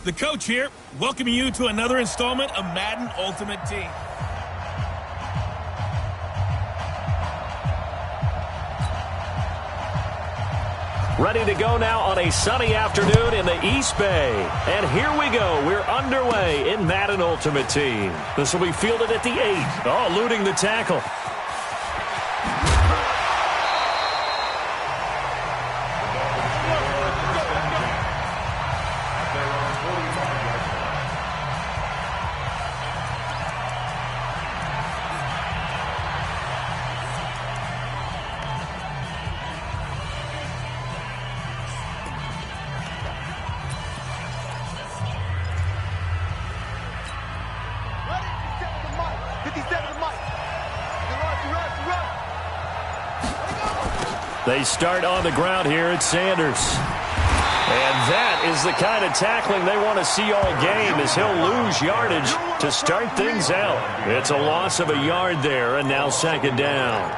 The coach here, welcoming you to another installment of Madden Ultimate Team. Ready to go now on a sunny afternoon in the East Bay. And here we go. We're underway in Madden Ultimate Team. This will be fielded at the 8. Oh, eluding the tackle. They start on the ground here at Sanders. And that is the kind of tackling they want to see all game, as he'll lose yardage to start things out. It's a loss of a yard there, and now second down.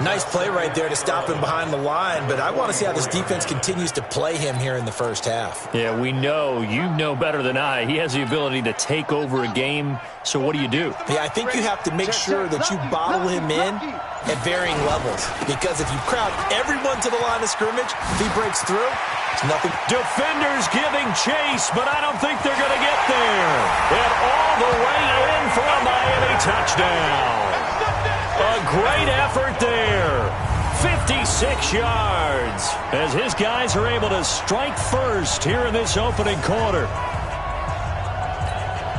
Nice play right there to stop him behind the line, but I want to see how this defense continues to play him here in the first half. Yeah, we know. You know better than I. He has the ability to take over a game, so what do you do? Yeah, I think you have to make sure that you bottle him in at varying levels, because if you crowd everyone to the line of scrimmage, if he breaks through, it's nothing. Defenders giving chase, but I don't think they're going to get there. And all the way in for a Miami touchdown. A great effort there. 56 yards as his guys are able to strike first here in this opening quarter.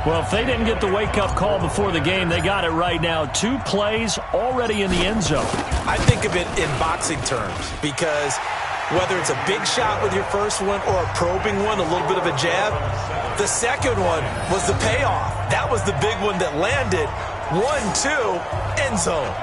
Well, if they didn't get the wake-up call before the game, they got it right now. 2 plays already in the end zone. I think of it in boxing terms, because whether it's a big shot with your first one or a probing one, a little bit of a jab, the second one was the payoff. That was the big one that landed. 1-2, end zone.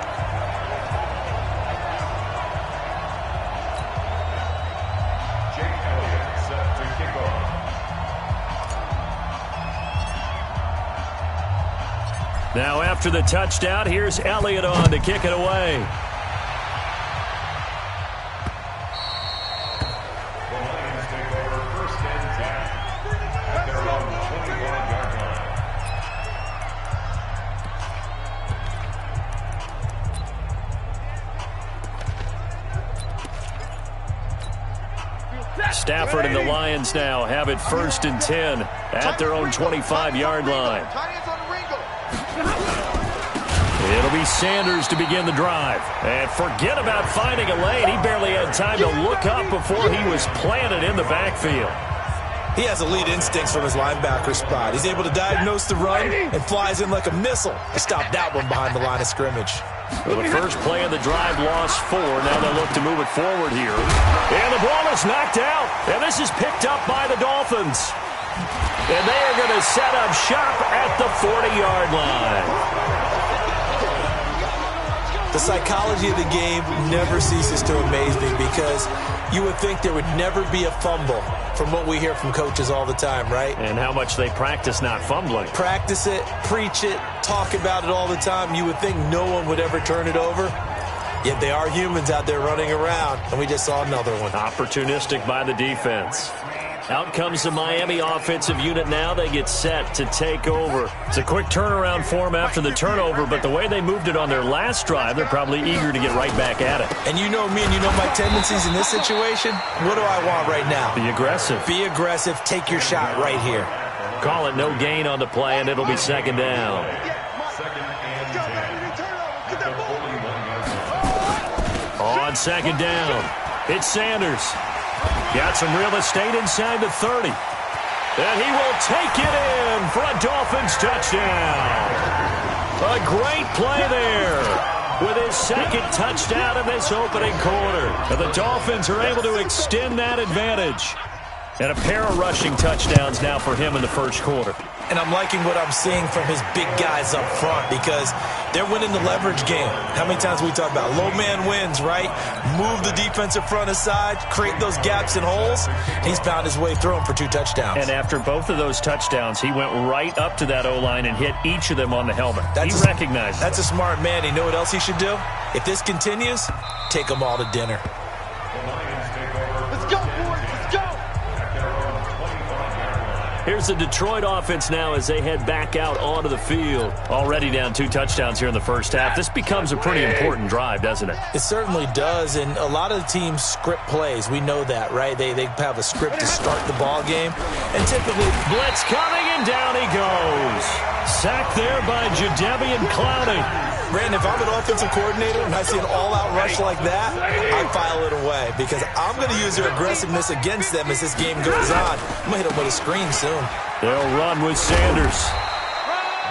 Now after the touchdown, here's Elliott on to kick it away. Stafford and the Lions now have it 1st and 10 at their own 25-yard line. It'll be Sanders to begin the drive. And forget about finding a lane. He barely had time to look up before he was planted in the backfield. He has elite instincts from his linebacker spot. He's able to diagnose the run and flies in like a missile to stop that one behind the line of scrimmage. Well, the first play of the drive lost 4. Now they'll look to move it forward here. And the ball is knocked out. And this is picked up by the Dolphins. And they are going to set up shop at the 40-yard line. The psychology of the game never ceases to amaze me, because you would think there would never be a fumble from what we hear from coaches all the time, right? And how much they practice not fumbling. Practice it, preach it, talk about it all the time. You would think no one would ever turn it over. Yet they are humans out there running around, and we just saw another one. Opportunistic by the defense. Out comes the Miami offensive unit now. They get set to take over. It's a quick turnaround for them after the turnover, but the way they moved it on their last drive, they're probably eager to get right back at it. And you know me, and you know my tendencies in this situation. What do I want right now? Be aggressive. Be aggressive. Take your shot right here. Call it no gain on the play, and it'll be second down. On second down, it's Sanders. Got some real estate inside the 30. And he will take it in for a Dolphins touchdown. A great play there with his second touchdown in this opening quarter. And the Dolphins are able to extend that advantage. And a pair of rushing touchdowns now for him in the first quarter. And I'm liking what I'm seeing from his big guys up front, because they're winning the leverage game. How many times we talk about low man wins, right? Move the defensive front aside, create those gaps and holes. He's found his way through them for 2 touchdowns. And after both of those touchdowns, he went right up to that O-line and hit each of them on the helmet. He recognized it. That's a smart man. You know what else he should do? If this continues, take them all to dinner. Let's go, boys. Let's go. Here's the Detroit offense now as they head back out onto the field. Already down 2 touchdowns here in the first half. This becomes a pretty important drive, doesn't it? It certainly does, and a lot of the teams script plays. We know that, right? They have a script to start the ball game, and typically blitz coming, and down he goes. Sacked there by Jadeveon Clowney. Brandon, if I'm an offensive coordinator and I see an all-out rush like that, I file it away because I'm going to use their aggressiveness against them as this game goes on. I'm going to hit them with a screen soon. They'll run with Sanders.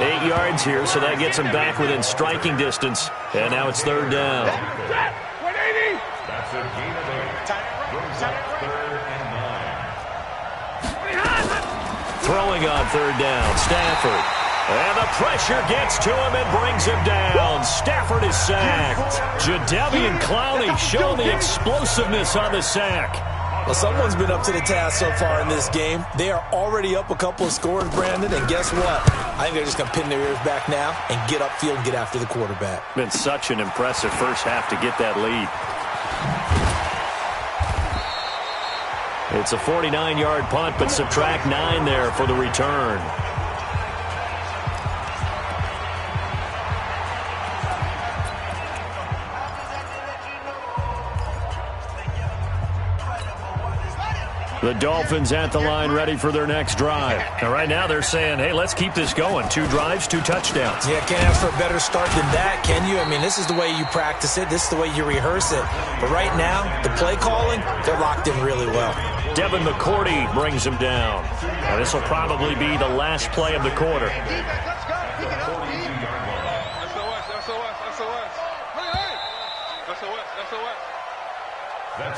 8 yards here, so that gets them back within striking distance. And now it's 3rd down. Throwing on 3rd down, Stafford. And the pressure gets to him and brings him down. Stafford is sacked. Jadeveon Clowney showing the explosiveness on the sack. Well, someone's been up to the task so far in this game. They are already up a couple of scores, Brandon, and guess what? I think they're just going to pin their ears back now and get upfield and get after the quarterback. Been such an impressive first half to get that lead. It's a 49-yard punt, but subtract 9 there for the return. The Dolphins at the line ready for their next drive. Now, right now they're saying, hey, let's keep this going. 2 drives, 2 touchdowns. Yeah, can't ask for a better start than that, can you? I mean, this is the way you practice it. This is the way you rehearse it. But right now, the play calling, they're locked in really well. Devin McCourty brings him down. Now, this will probably be the last play of the quarter.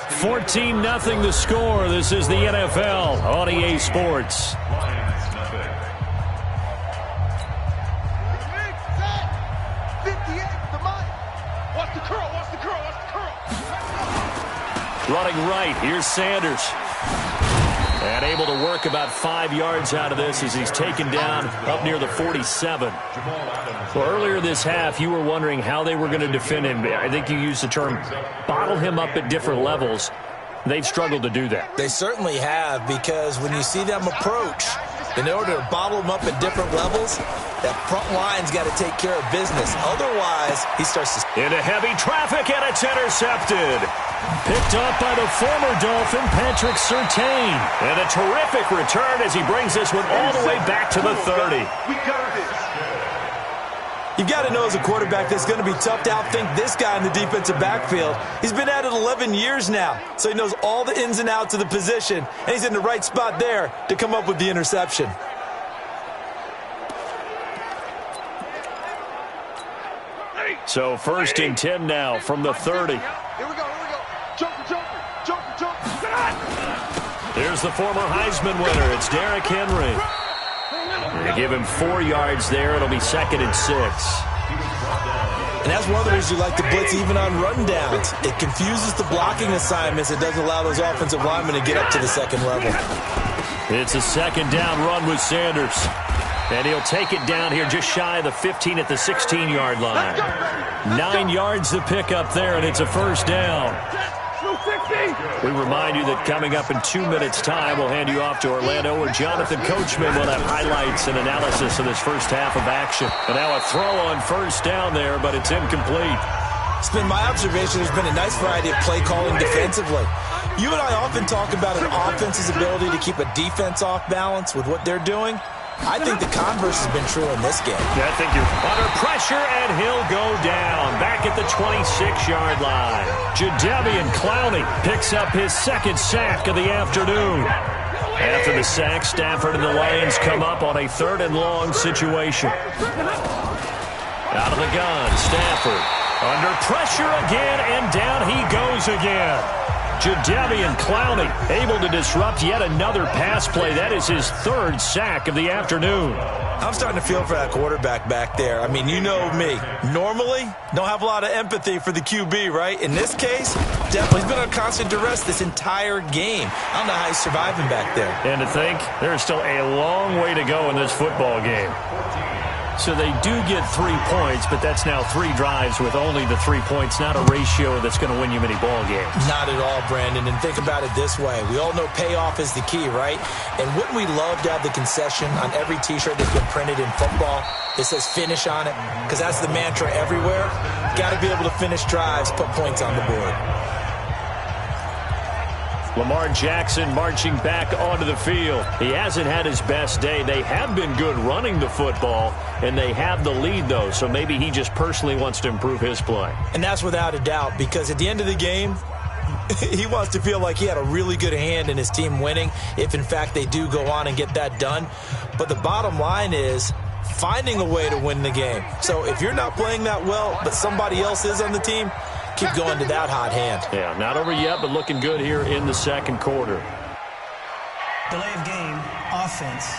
14-0 the score. This is the NFL on EA Sports. Running right, here's Sanders. And able to work about 5 yards out of this as he's taken down up near the 47. Well, earlier this half, you were wondering how they were going to defend him. I think you used the term bottle him up at different levels. They've struggled to do that. They certainly have, because when you see them approach, in order to bottle them up at different levels, that front line's got to take care of business. Otherwise, he starts to... Into heavy traffic, and it's intercepted. Picked up by the former Dolphin, Patrick Surtain. And a terrific return as he brings this one all the way back to the 30. You've got to know as a quarterback that's going to be tough to outthink this guy in the defensive backfield. He's been at it 11 years now, so he knows all the ins and outs of the position, and he's in the right spot there to come up with the interception. So 1st and 10 now from the 30. Here we go. Jumper. Here's the former Heisman winner. It's Derrick Henry. They give him 4 yards there. It'll be 2nd and 6. And that's one of the reasons you like to blitz even on rundowns. It confuses the blocking assignments. It doesn't allow those offensive linemen to get up to the second level. It's a 2nd down run with Sanders. And he'll take it down here just shy of the 15 at the 16-yard line. 9 yards to pick up there, and it's a 1st down. We remind you that coming up in 2 minutes' time, we'll hand you off to Orlando, where Jonathan Coachman will have highlights and analysis of this first half of action. And now a throw on 1st down there, but it's incomplete. It's been my observation there's been a nice variety of play calling defensively. You and I often talk about an offense's ability to keep a defense off balance with what they're doing. I think the converse has been true in this game. Yeah, I think you're under pressure, and he'll go down back at the 26-yard line. Jadeveon Clowney picks up his 2nd sack of the afternoon. After the sack, Stafford and the Lions come up on a 3rd and long situation. Out of the gun, Stafford under pressure again, and down he goes again. Jadeveon Clowney able to disrupt yet another pass play. That is his 3rd sack of the afternoon. I'm starting to feel for that quarterback back there. I mean, you know me. Normally, don't have a lot of empathy for the QB, right? In this case, definitely. He's been under constant duress this entire game. I don't know how he's surviving back there. And to think, there's still a long way to go in this football game. So they do get 3 points, but that's now 3 drives with only the 3 points, not a ratio that's going to win you many ball games. Not at all, Brandon. And think about it this way. We all know payoff is the key, right? And wouldn't we love to have the concession on every T-shirt that's been printed in football that says finish on it? Because that's the mantra everywhere. Got to be able to finish drives, put points on the board. Lamar Jackson marching back onto the field. He hasn't had his best day. They have been good running the football, and they have the lead, though, so maybe he just personally wants to improve his play. And that's without a doubt, because at the end of the game, he wants to feel like he had a really good hand in his team winning, if, in fact, they do go on and get that done. But the bottom line is finding a way to win the game. So if you're not playing that well, but somebody else is on the team, keep going to that hot hand. Yeah, not over yet, but looking good here in the second quarter. Delay of game, offense.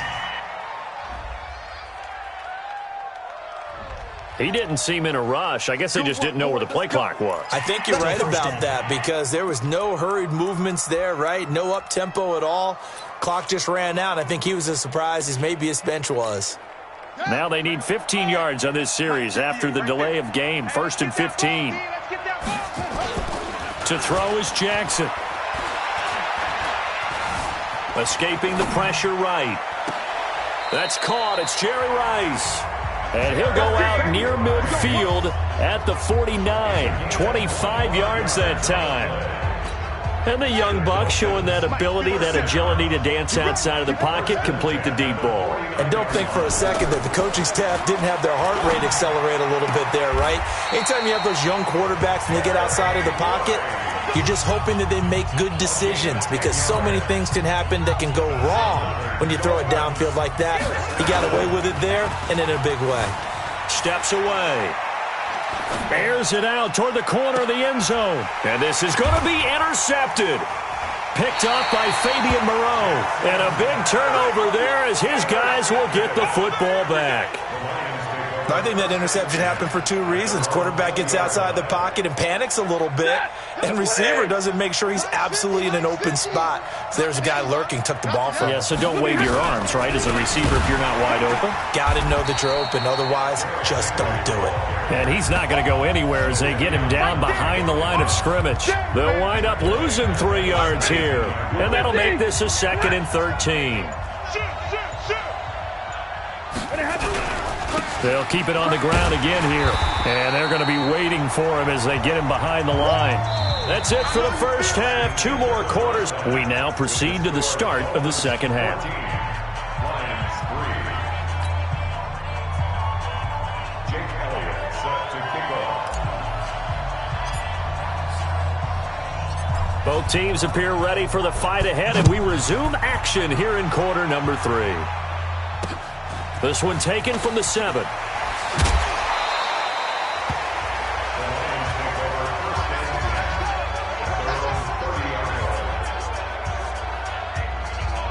He didn't seem in a rush. I guess they just didn't know where the play clock was. I think you're right about that because there was no hurried movements there, right? No up-tempo at all. Clock just ran out. I think he was as surprised as maybe his bench was. Now they need 15 yards on this series after the delay of game. 1st and 15. To throw is Jackson. Escaping the pressure right. That's caught. It's Jerry Rice. And he'll go out near midfield at the 49. 25 yards that time. And the young buck showing that ability, that agility to dance outside of the pocket, complete the deep ball. And don't think for a second that the coaching staff didn't have their heart rate accelerate a little bit there, right? Anytime you have those young quarterbacks and they get outside of the pocket, you're just hoping that they make good decisions because so many things can happen that can go wrong when you throw it downfield like that. He got away with it there and in a big way. Steps away. Airs it out toward the corner of the end zone. And this is going to be intercepted. Picked up by Fabian Moreau. And a big turnover there as his guys will get the football back. I think that interception happened for 2 reasons. Quarterback gets outside the pocket and panics a little bit, and receiver doesn't make sure he's absolutely in an open spot. So there's a guy lurking, took the ball from him. Yeah, so don't wave your arms, right, as a receiver if you're not wide open. Got to know that you're open. Otherwise, just don't do it. And he's not going to go anywhere as they get him down behind the line of scrimmage. They'll wind up losing 3 yards here, and that'll make this a 2nd and 13. They'll keep it on the ground again here. And they're going to be waiting for him as they get him behind the line. That's it for the first half. 2 more quarters. We now proceed to the start of the second half. Both teams appear ready for the fight ahead, and we resume action here in quarter number 3. This one taken from the 7.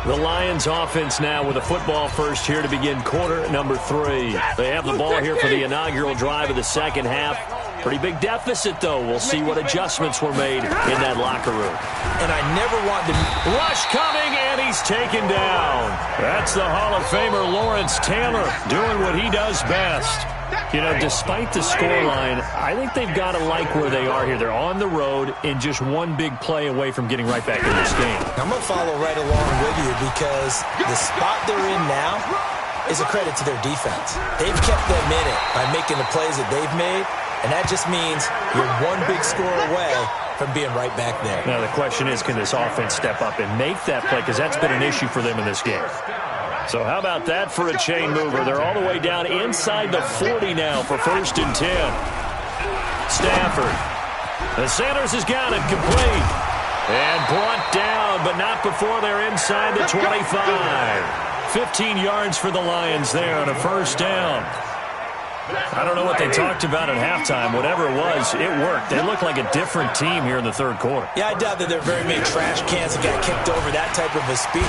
The Lions offense now with a football first here to begin quarter number 3. They have the ball here for the inaugural drive of the second half. Pretty big deficit, though. We'll see what adjustments were made in that locker room. And I never want to... Rush coming, and he's taken down. That's the Hall of Famer Lawrence Taylor doing what he does best. You know, despite the scoreline, I think they've got to like where they are here. They're on the road and just one big play away from getting right back in this game. I'm going to follow right along with you because the spot they're in now is a credit to their defense. They've kept them in it by making the plays that they've made. And that just means you're one big score away from being right back there. Now, the question is, can this offense step up and make that play? Because that's been an issue for them in this game. So how about that for a chain mover? They're all the way down inside the 40 now for 1st and 10. Stafford. The Sanders has got it complete. And brought down, but not before they're inside the 25. 15 yards for the Lions there on a 1st down. I don't know what they talked about at halftime. Whatever it was, it worked. They look like a different team here in the 3rd quarter. Yeah, I doubt that there are very many trash cans that got kicked over that type of a speech.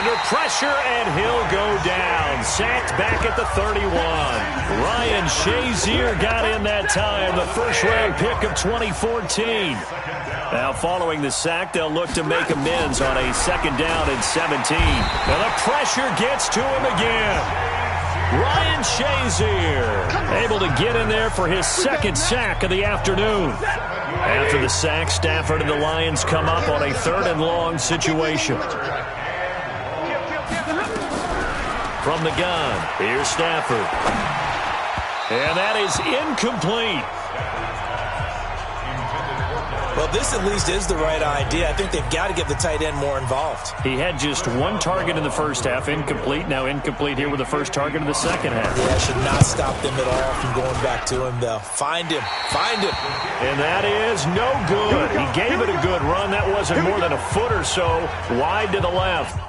Under pressure, and he'll go down. Sacked back at the 31. Ryan Shazier got in that time, the 1st-round pick of 2014. Now, following the sack, they'll look to make amends on a 2nd down and 17. Now, the pressure gets to him again. Ryan Shazier able to get in there for his second sack of the afternoon. After the sack, Stafford and the Lions come up on a 3rd and long situation. From the gun, here's Stafford. And that is incomplete. Well, this at least is the right idea. I think they've got to get the tight end more involved. He had just 1 target in the first half, incomplete. Now incomplete here with the first target of the second half. Yeah, should not stop them at all from going back to him, though. Find him. Find him. And that is no good. He gave it a good run. That wasn't more than a foot or so wide to the left.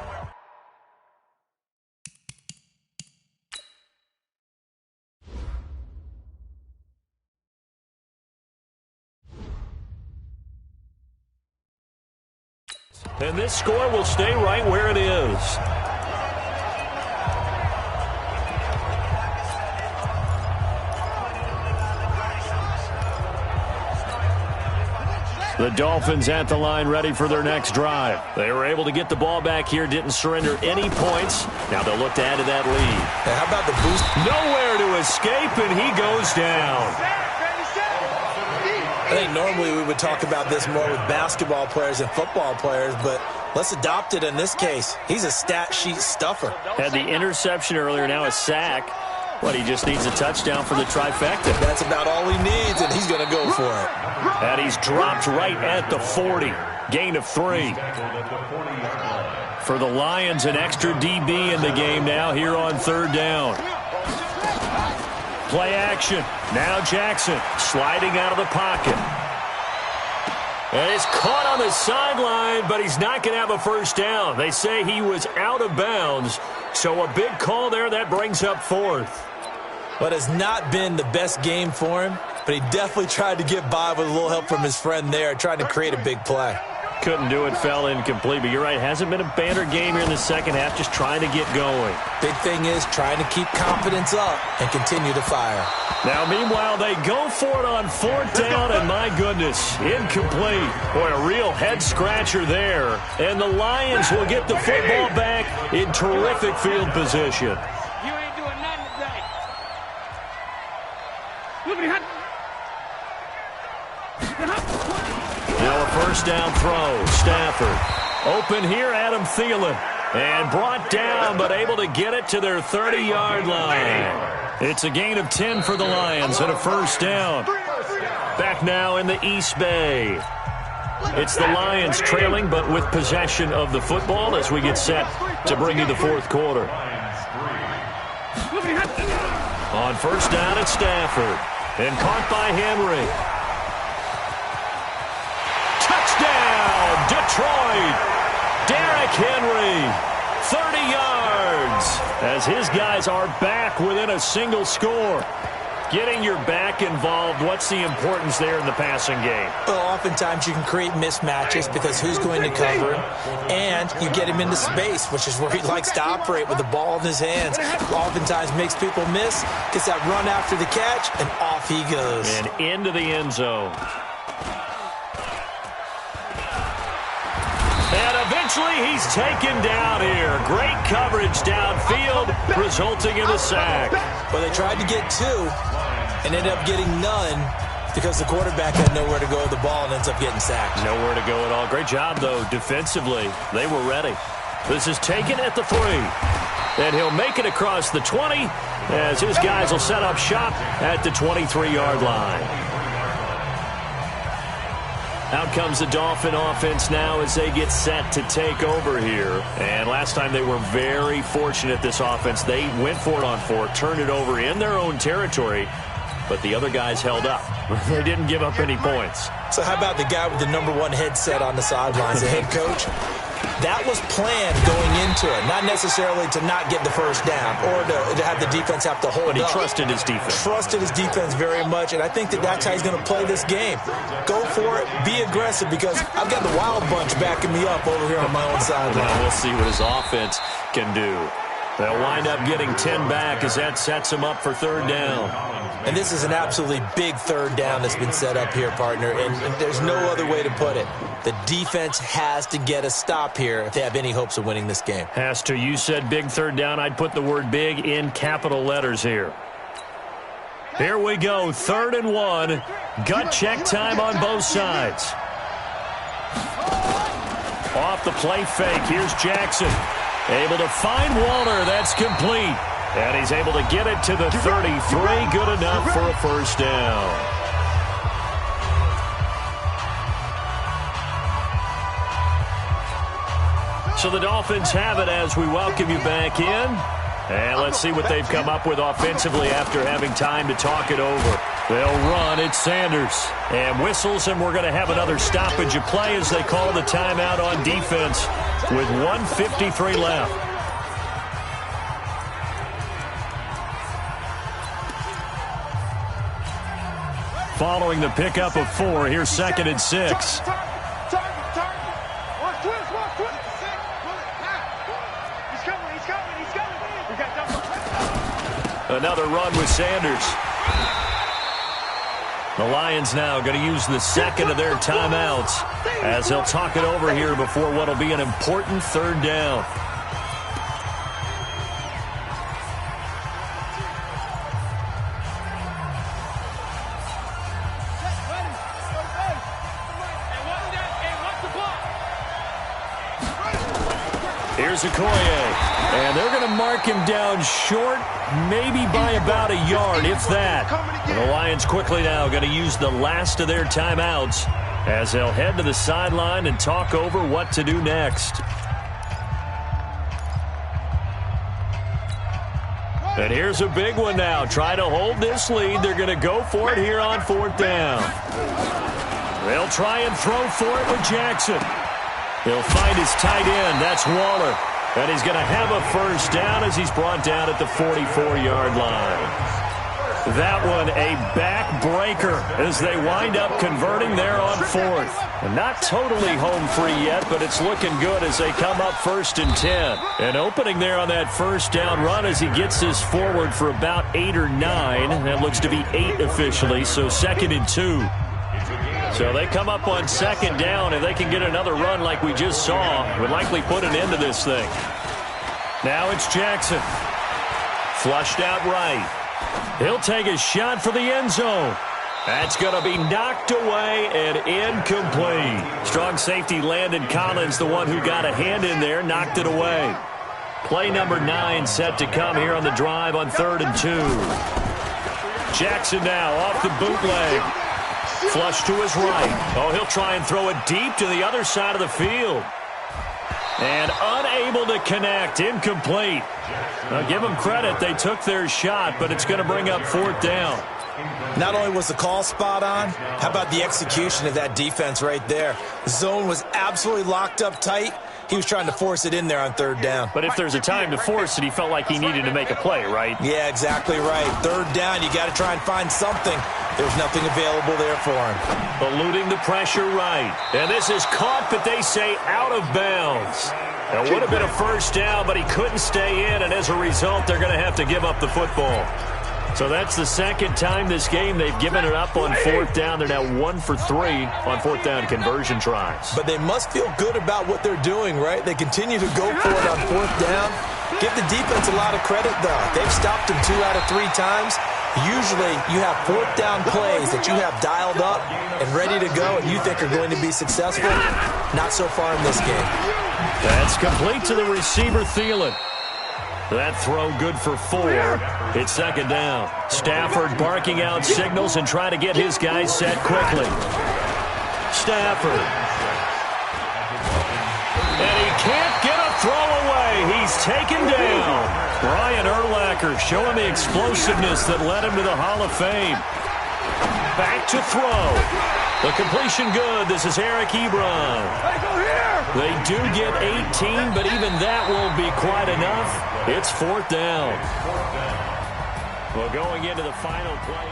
And this score will stay right where it is. The Dolphins at the line ready for their next drive. They were able to get the ball back here, didn't surrender any points. Now they'll look to add to that lead. Now how about the boost? Nowhere to escape, and he goes down. I think normally we would talk about this more with basketball players and football players, but let's adopt it in this case. He's a stat sheet stuffer. Had the interception earlier, now a sack. But he just needs a touchdown for the trifecta. That's about all he needs, and he's going to go for it. And he's dropped right at the 40. Gain of 3. For the Lions, an extra DB in the game now here on 3rd down. Play action. Now Jackson sliding out of the pocket. And it's caught on the sideline, but he's not going to have a first down. They say he was out of bounds, so a big call there. That brings up 4th. What has not been the best game for him, but he definitely tried to get by with a little help from his friend there, trying to create a big play. Couldn't do it, fell incomplete, but you're right, hasn't been a banner game here in the second half, just trying to get going. Big thing is trying to keep confidence up and continue to fire. Now, meanwhile, they go for it on 4th down, and my goodness, incomplete. Boy, a real head-scratcher there. And the Lions will get the football back in terrific field position. You ain't doing nothing today. Now a first down throw. Stafford. Open here, Adam Thielen. And brought down, but able to get it to their 30-yard line. It's a gain of 10 for the Lions and a first down. Back now in the East Bay. It's the Lions trailing, but with possession of the football as we get set to bring you the 4th quarter. On first down, it's Stafford. And caught by Henry. Touchdown, Detroit. Derrick Henry, 30 yards. As his guys are back within a single score. Getting your back involved, what's the importance there in the passing game? Well, oftentimes you can create mismatches because who's going to cover him, and you get him into space, which is where he likes to operate with the ball in his hands. Oftentimes makes people miss, gets that run after the catch, and off he goes. And into the end zone. And eventually he's taken down here. Great coverage downfield, resulting in the sack. Well, they tried to get 2 and ended up getting none because the quarterback had nowhere to go with the ball and ends up getting sacked. Nowhere to go at all. Great job, though, defensively. They were ready. This is taken at the 3. And he'll make it across the 20 as his guys will set up shop at the 23-yard line. Out comes the Dolphin offense now as they get set to take over here. And last time they were very fortunate, this offense. They went for it on 4, turned it over in their own territory, but the other guys held up. They didn't give up any points. So how about the guy with the #1 headset on the sidelines, the head coach? That was planned going into it, not necessarily to not get the first down or to have the defense have to hold up. But he trusted his defense. Trusted his defense very much, and I think that's how he's going to play this game. Go for it, be aggressive, because I've got the Wild Bunch backing me up over here on my own sideline. Now we'll see what his offense can do. They'll wind up getting 10 back as that sets them up for third down. And this is an absolutely big third down that's been set up here, partner, and there's no other way to put it. The defense has to get a stop here if they have any hopes of winning this game. Has to. You said big third down. I'd put the word big in capital letters here. Here we go, 3rd and 1. Gut check time on both sides. Off the play fake, here's Jackson. Able to find Waller, that's complete. And he's able to get it to the 33, good enough for a first down. So the Dolphins have it as we welcome you back in. And let's see what they've come up with offensively after having time to talk it over. They'll run. It's Sanders. And whistles, and we're going to have another stoppage of play as they call the timeout on defense with 1:53 left. Following the pickup of 4, here's 2nd and 6. Another run with Sanders. The Lions now going to use the 2nd of their timeouts as they'll talk it over here before what will be an important third down. Here's Okoye, and they're going to mark him down short, maybe by about a yard, if that. And the Lions quickly now going to use the last of their timeouts as they'll head to the sideline and talk over what to do next. And here's a big one now. Try to hold this lead. They're going to go for it here on 4th down. They'll try and throw for it with Jackson. He'll find his tight end. That's Waller. And he's going to have a first down as he's brought down at the 44-yard line. That one a backbreaker as they wind up converting there on 4th. And not totally home free yet, but it's looking good as they come up 1st and 10. And opening there on that first down run as he gets this forward for about 8 or 9. That looks to be 8 officially, so 2nd and 2. So they come up on 2nd down. If they can get another run like we just saw, would likely put an end to this thing. Now it's Jackson. Flushed out right. He'll take a shot for the end zone. That's going to be knocked away and incomplete. Strong safety Landon Collins, the one who got a hand in there, knocked it away. Play number 9 set to come here on the drive on 3rd and 2. Jackson now off the bootleg. Flush to his right. Oh, he'll try and throw it deep to the other side of the field. And unable to connect. Incomplete. Now, give them credit. They took their shot, but it's going to bring up 4th down. Not only was the call spot on, how about the execution of that defense right there? The zone was absolutely locked up tight. He was trying to force it in there on 3rd down. But if there's a time to force it, he felt like he needed to make a play, right? Yeah, exactly right. 3rd down, you got to try and find something. There's nothing available there for him. Eluding the pressure right. And this is caught, but they say out of bounds. It would have been a first down, but he couldn't stay in, and as a result, they're going to have to give up the football. So that's the 2nd time this game they've given it up on 4th down. They're now 1 for 3 on 4th down conversion tries. But they must feel good about what they're doing, right? They continue to go for it on 4th down. Give the defense a lot of credit, though. They've stopped him 2 out of 3 times. Usually you have 4th down plays that you have dialed up and ready to go and you think are going to be successful. Not so far in this game. That's complete to the receiver, Thielen. That throw good for 4. It's 2nd down. Stafford barking out signals and trying to get his guys set quickly. Stafford. And he can't get a throw away. He's taken down. Brian Urlacher showing the explosiveness that led him to the Hall of Fame. Back to throw. The completion good. This is Eric Ebron. They do get 18, but even that won't be quite enough. It's 4th down. Well, going into the final play.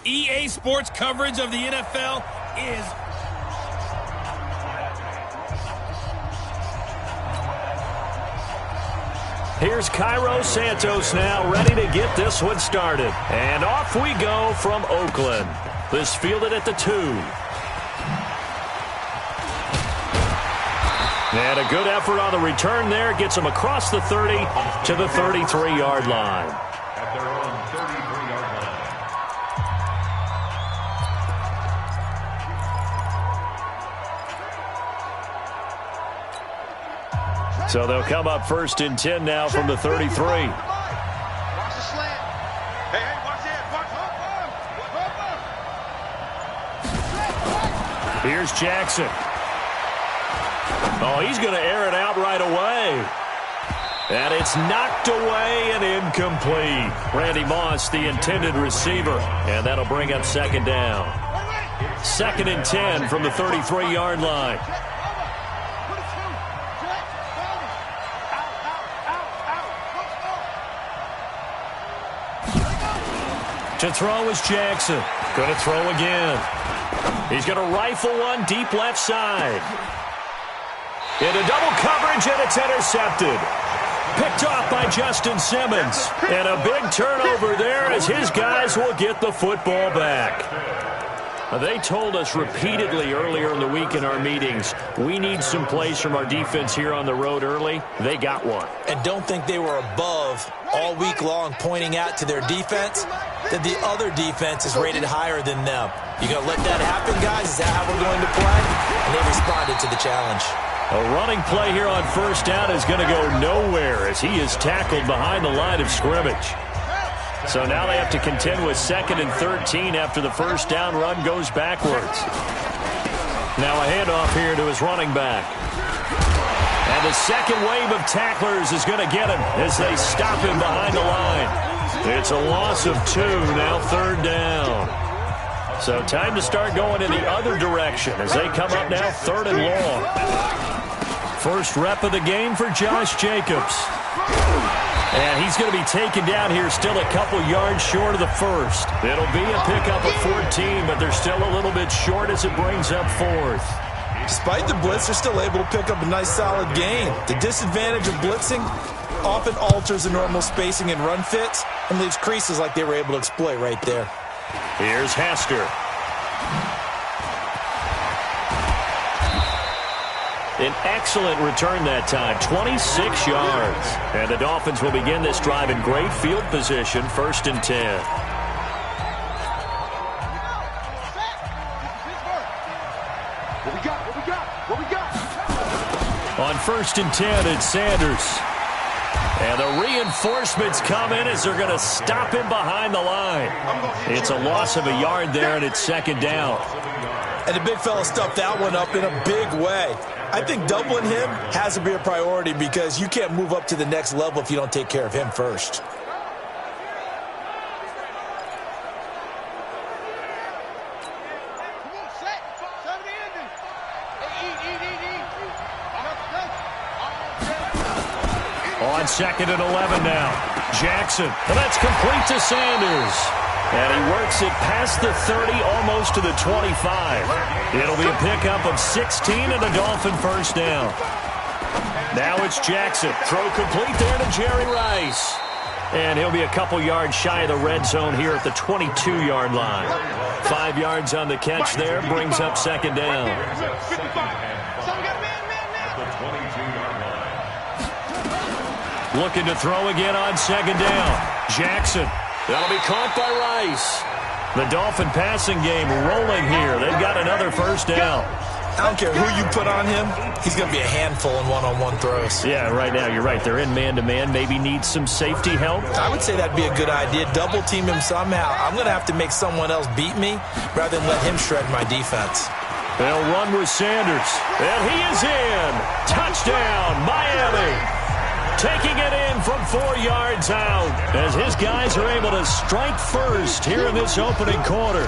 EA Sports coverage of the NFL is... Here's Cairo Santos now, ready to get this one started. And off we go from Oakland. This fielded at the 2. And a good effort on the return there. Gets him across the 30 to the 33-yard line. At their own 33-yard line. So they'll come up 1st and 10 now from the 33. Watch the slant. Hey, watch it. Watch it. Here's Jackson. Oh, he's going to air it out right away. And it's knocked away and incomplete. Randy Moss, the intended receiver. And that'll bring up 2nd down. 2nd and 10 from the 33-yard line. To throw is Jackson. Going to throw again. He's going to rifle one deep left side. Into double coverage, and it's intercepted. Picked off by Justin Simmons. And a big turnover there as his guys will get the football back. They told us repeatedly earlier in the week in our meetings, we need some plays from our defense here on the road early. They got one. And don't think they were above all week long pointing out to their defense that the other defense is rated higher than them. You going to let that happen, guys? Is that how we're going to play? And they responded to the challenge. A running play here on 1st down is going to go nowhere as he is tackled behind the line of scrimmage. So now they have to contend with 2nd and 13 after the 1st down run goes backwards. Now a handoff here to his running back. And the second wave of tacklers is going to get him as they stop him behind the line. It's a loss of 2, now 3rd down. So time to start going in the other direction as they come up now 3rd and long. First rep of the game for Josh Jacobs. And he's going to be taken down here still a couple yards short of the 1st. It'll be a pickup of 14, but they're still a little bit short as it brings up 4th. Despite the blitz, they're still able to pick up a nice solid gain. The disadvantage of blitzing often alters the normal spacing and run fits and leaves creases like they were able to exploit right there. Here's Hester. An excellent return that time, 26 yards. And the Dolphins will begin this drive in great field position, 1st and 10. What we got? On 1st and 10, it's Sanders. And the reinforcements come in as they're going to stop him behind the line. It's a loss of a yard there, and it's 2nd down. And the big fella stuffed that one up in a big way. I think doubling him has to be a priority because you can't move up to the next level if you don't take care of him first. On 2nd and 11 now. Jackson. And that's complete to Sanders. And he works it past the 30, almost to the 25. It'll be a pickup of 16 and a Dolphin 1st down. Now it's Jackson. Throw complete there to Jerry Rice. And he'll be a couple yards shy of the red zone here at the 22-yard line. 5 yards on the catch there, brings up 2nd down. Looking to throw again on 2nd down. Jackson. That'll be caught by Rice. The Dolphin passing game rolling here. They've got another 1st down. I don't care who you put on him. He's going to be a handful in one-on-one throws. Yeah, right now you're right. They're in man-to-man. Maybe needs some safety help. I would say that'd be a good idea. Double team him somehow. I'm going to have to make someone else beat me rather than let him shred my defense. They'll run with Sanders. And he is in. Touchdown, Miami. taking it in from 4 yards out as his guys are able to strike first here in this opening quarter.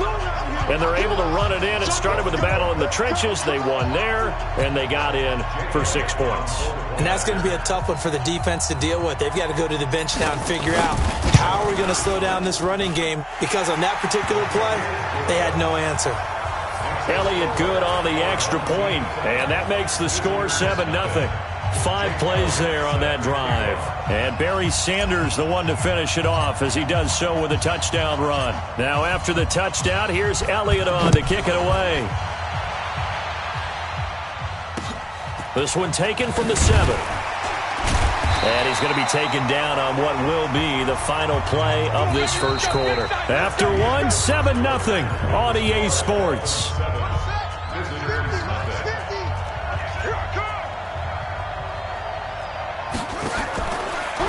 And they're able to run it in. It started with a battle in the trenches. They won there, and they got in for 6 points. And that's going to be a tough one for the defense to deal with. They've got to go to the bench now and figure out how are we going to slow down this running game, because on that particular play, they had no answer. Elliott good on the extra point, and that makes the score 7-0. 5 plays there on that drive. And Barry Sanders the one to finish it off as he does so with a touchdown run. Now after the touchdown, here's Elliott on to kick it away. This one taken from the 7. And he's going to be taken down on what will be the final play of this first quarter. After one, 7-0 on EA Sports.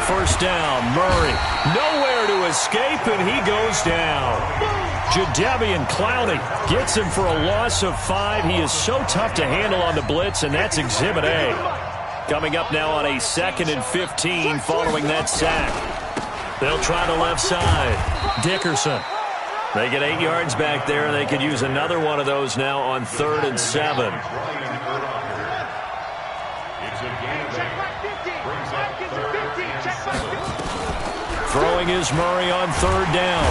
First down, Murray. Nowhere to escape, and he goes down. Jadeveon Clowney gets him for a loss of 5. He is so tough to handle on the blitz, and that's Exhibit A. Coming up now on a 2nd and 15 following that sack. They'll try the left side. Dickerson. They get 8 yards back there, and they could use another one of those now on 3rd and 7. Throwing is Murray on 3rd down.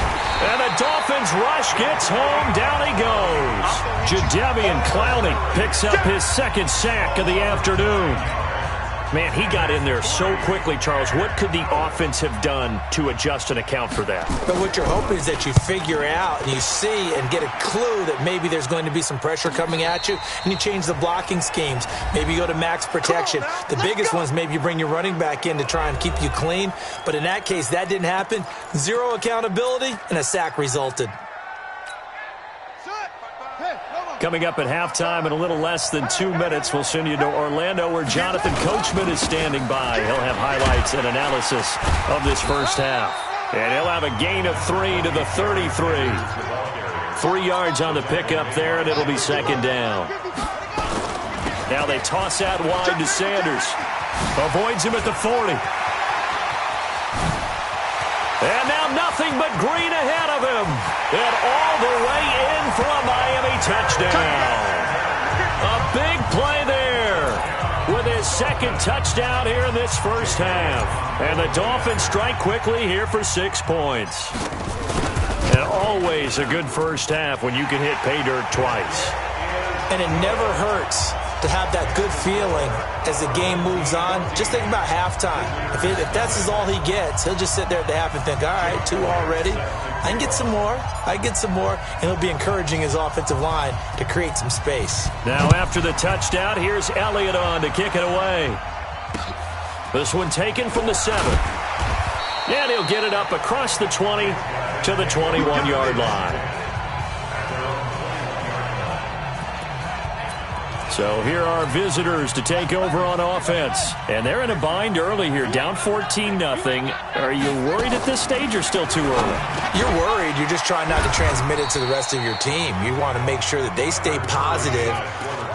And the Dolphins rush gets home. Down he goes. Jadeveon Clowney picks up his 2nd sack of the afternoon. Man, he got in there so quickly, Charles. What could the offense have done to adjust and account for that? But what you're hoping is that you figure out and you see and get a clue that maybe there's going to be some pressure coming at you, and you change the blocking schemes. Maybe you go to max protection. The biggest ones, maybe you bring your running back in to try and keep you clean. But in that case, that didn't happen. 0 accountability, and a sack resulted. Coming up at halftime in a little less than 2 minutes, we'll send you to Orlando where Jonathan Coachman is standing by. He'll have highlights and analysis of this first half. And he'll have a gain of 3 to the 33. 3 yards on the pickup there, and it'll be 2nd down. Now they toss out wide to Sanders. Avoids him at the 40. And now nothing but green ahead of him. And all the way in for a Miami touchdown. A big play there with his 2nd touchdown here in this first half. And the Dolphins strike quickly here for 6 points. And always a good first half when you can hit pay dirt twice. And it never hurts to have that good feeling as the game moves on. Just think about halftime. If that's all he gets, he'll just sit there at the half and think, all right, 2 already. I can get some more. And he'll be encouraging his offensive line to create some space. Now after the touchdown, here's Elliott on to kick it away. This one taken from the 7. And he'll get it up across the 20 to the 21-yard line. So here are visitors to take over on offense. And they're in a bind early here, down 14-0. Are you worried at this stage or still too early? You're worried. You're just trying not to transmit it to the rest of your team. You want to make sure that they stay positive.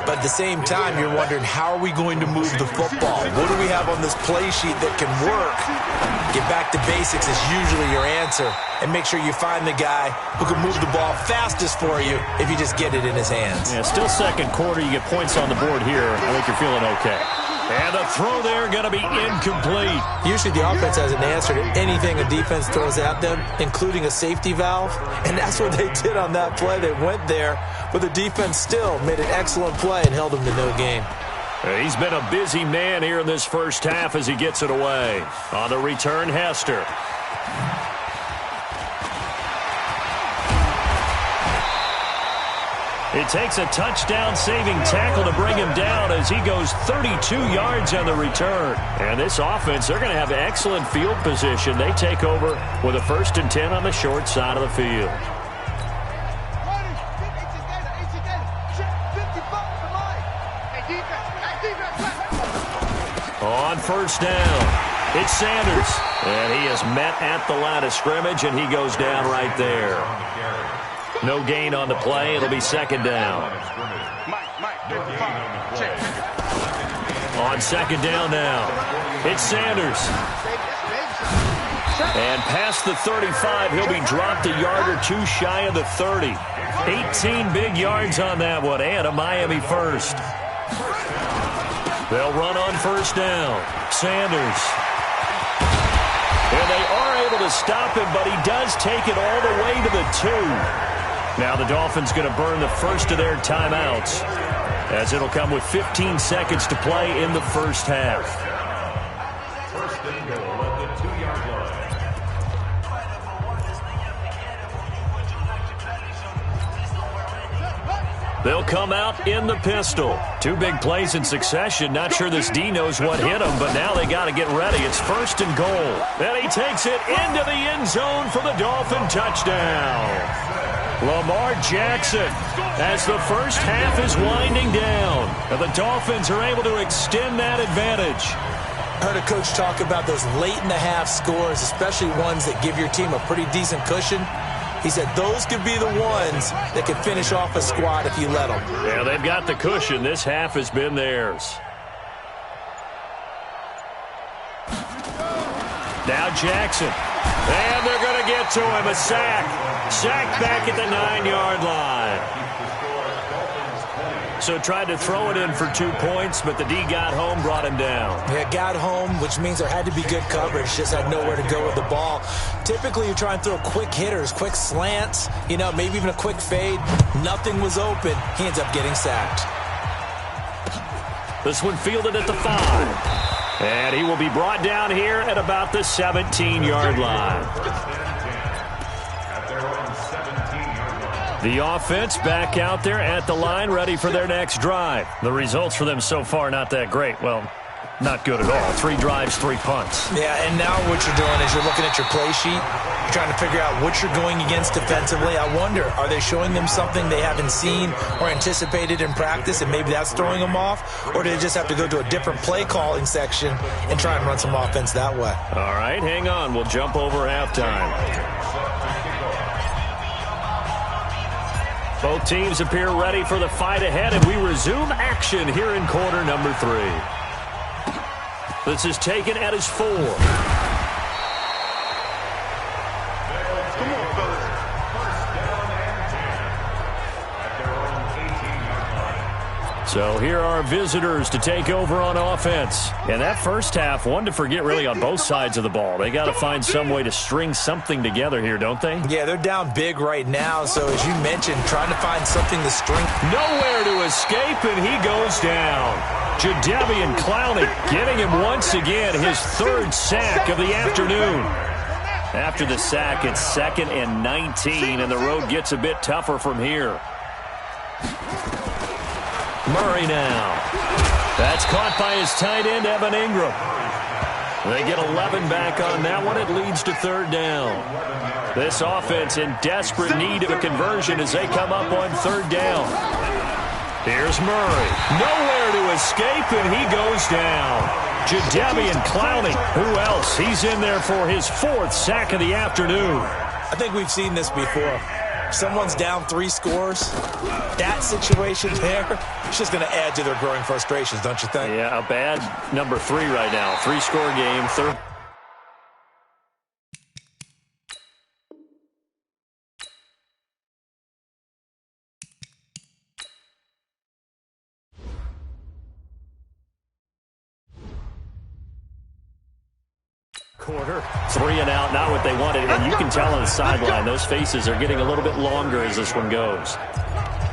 But at the same time, you're wondering, how are we going to move the football? What do we have on this play sheet that can work? Get back to basics is usually your answer. And make sure you find the guy who can move the ball fastest for you if you just get it in his hands. Yeah, still 2nd quarter. You get points on the board here. I think you're feeling okay. And the throw there going to be incomplete. Usually the offense has an answer to anything a defense throws at them, including a safety valve. And that's what they did on that play. They went there, but the defense still made an excellent play and held them to no gain. He's been a busy man here in this first half as he gets it away. On the return, Hester. It takes a touchdown-saving tackle to bring him down as he goes 32 yards on the return. And this offense, they're going to have excellent field position. They take over with a 1st and 10 on the short side of the field. On 1st down, it's Sanders. And he is met at the line of scrimmage, and he goes down right there. No gain on the play. It'll be 2nd down. On second down now, it's Sanders. And past the 35, he'll be dropped a yard or two shy of the 30. 18 big yards on that one, and a Miami first. They'll run on first down. Sanders. And they are able to stop him, but he does take it all the way to the 2. Now the Dolphins going to burn the first of their timeouts, as it'll come with 15 seconds to play in the first half. First and goal at the 2-yard line. They'll come out in the pistol. 2 big plays in succession. Not sure this D knows what hit him, but now they got to get ready. It's first and goal. And he takes it into the end zone for the Dolphin touchdown. Lamar Jackson, as the first half is winding down, and the Dolphins are able to extend that advantage. I heard a coach talk about those late-in-the-half scores, especially ones that give your team a pretty decent cushion. He said those could be the ones that could finish off a squad if you let them. Yeah, they've got the cushion. This half has been theirs. Now Jackson. And they're going to get to him. A sack. Sack back at the 9-yard line. So tried to throw it in for 2 points, but the D got home, brought him down. Yeah, got home, which means there had to be good coverage. Just had nowhere to go with the ball. Typically, you try and throw quick hitters, quick slants, maybe even a quick fade. Nothing was open. He ends up getting sacked. This one fielded at the 5. And he will be brought down here at about the 17-yard line. The offense back out there at the line, ready for their next drive. The results for them so far not that great. Well, not good at all. 3 drives, 3 punts. Yeah, and now what you're doing is you're looking at your play sheet. You're trying to figure out what you're going against defensively. I wonder, are they showing them something they haven't seen or anticipated in practice, and maybe that's throwing them off? Or do they just have to go to a different play calling section and try and run some offense that way? All right, hang on. We'll jump over halftime. Both teams appear ready for the fight ahead, and we resume action here in quarter number 3. This is taken at his 4. So here are visitors to take over on offense. And that first half, one to forget really on both sides of the ball. They got to find some way to string something together here, don't they? Yeah, they're down big right now. So as you mentioned, trying to find something to string. Nowhere to escape, and he goes down. Jadeveon Clowney getting him once again, his 3rd sack of the afternoon. After the sack, it's 2nd and 19, and the road gets a bit tougher from here. Murray now. That's caught by his tight end, Evan Ingram. They get 11 back on that one. It leads to 3rd down. This offense in desperate need of a conversion as they come up on 3rd down. Here's Murray. Nowhere to escape, and he goes down. Jadeveon Clowney. Who else? He's in there for his 4th sack of the afternoon. I think we've seen this before. Someone's down 3 scores. That situation there, it's just going to add to their growing frustrations, don't you think? Yeah, a bad number 3 right now. 3-score game, 3rd. Quarter, 3 and out, not what they wanted, and you can tell on the sideline, those faces are getting a little bit longer as this one goes.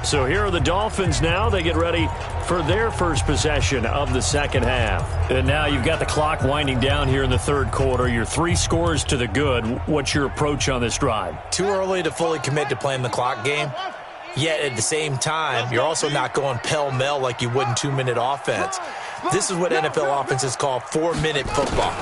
So here are the Dolphins now. They get ready for their first possession of the second half. And now you've got the clock winding down here in the 3rd quarter. You're 3 scores to the good. What's your approach on this drive? Too early to fully commit to playing the clock game. Yet at the same time, you're also not going pell-mell like you would in 2-minute offense. This is what NFL offenses call 4-minute football.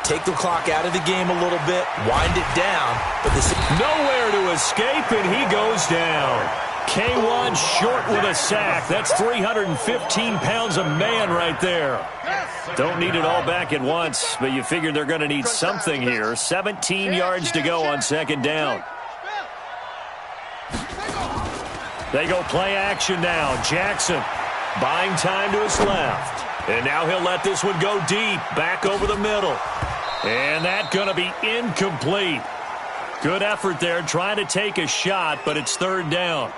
Take the clock out of the game a little bit, wind it down. But nowhere to escape, and he goes down. K1 short with a sack. That's 315 pounds of man right there. Don't need it all back at once, but you figure they're going to need something here. 17 yards to go on 2nd down. They go play action now. Jackson buying time to his left. And now he'll let this one go deep, back over the middle. And that's going to be incomplete. Good effort there, trying to take a shot, but it's third down.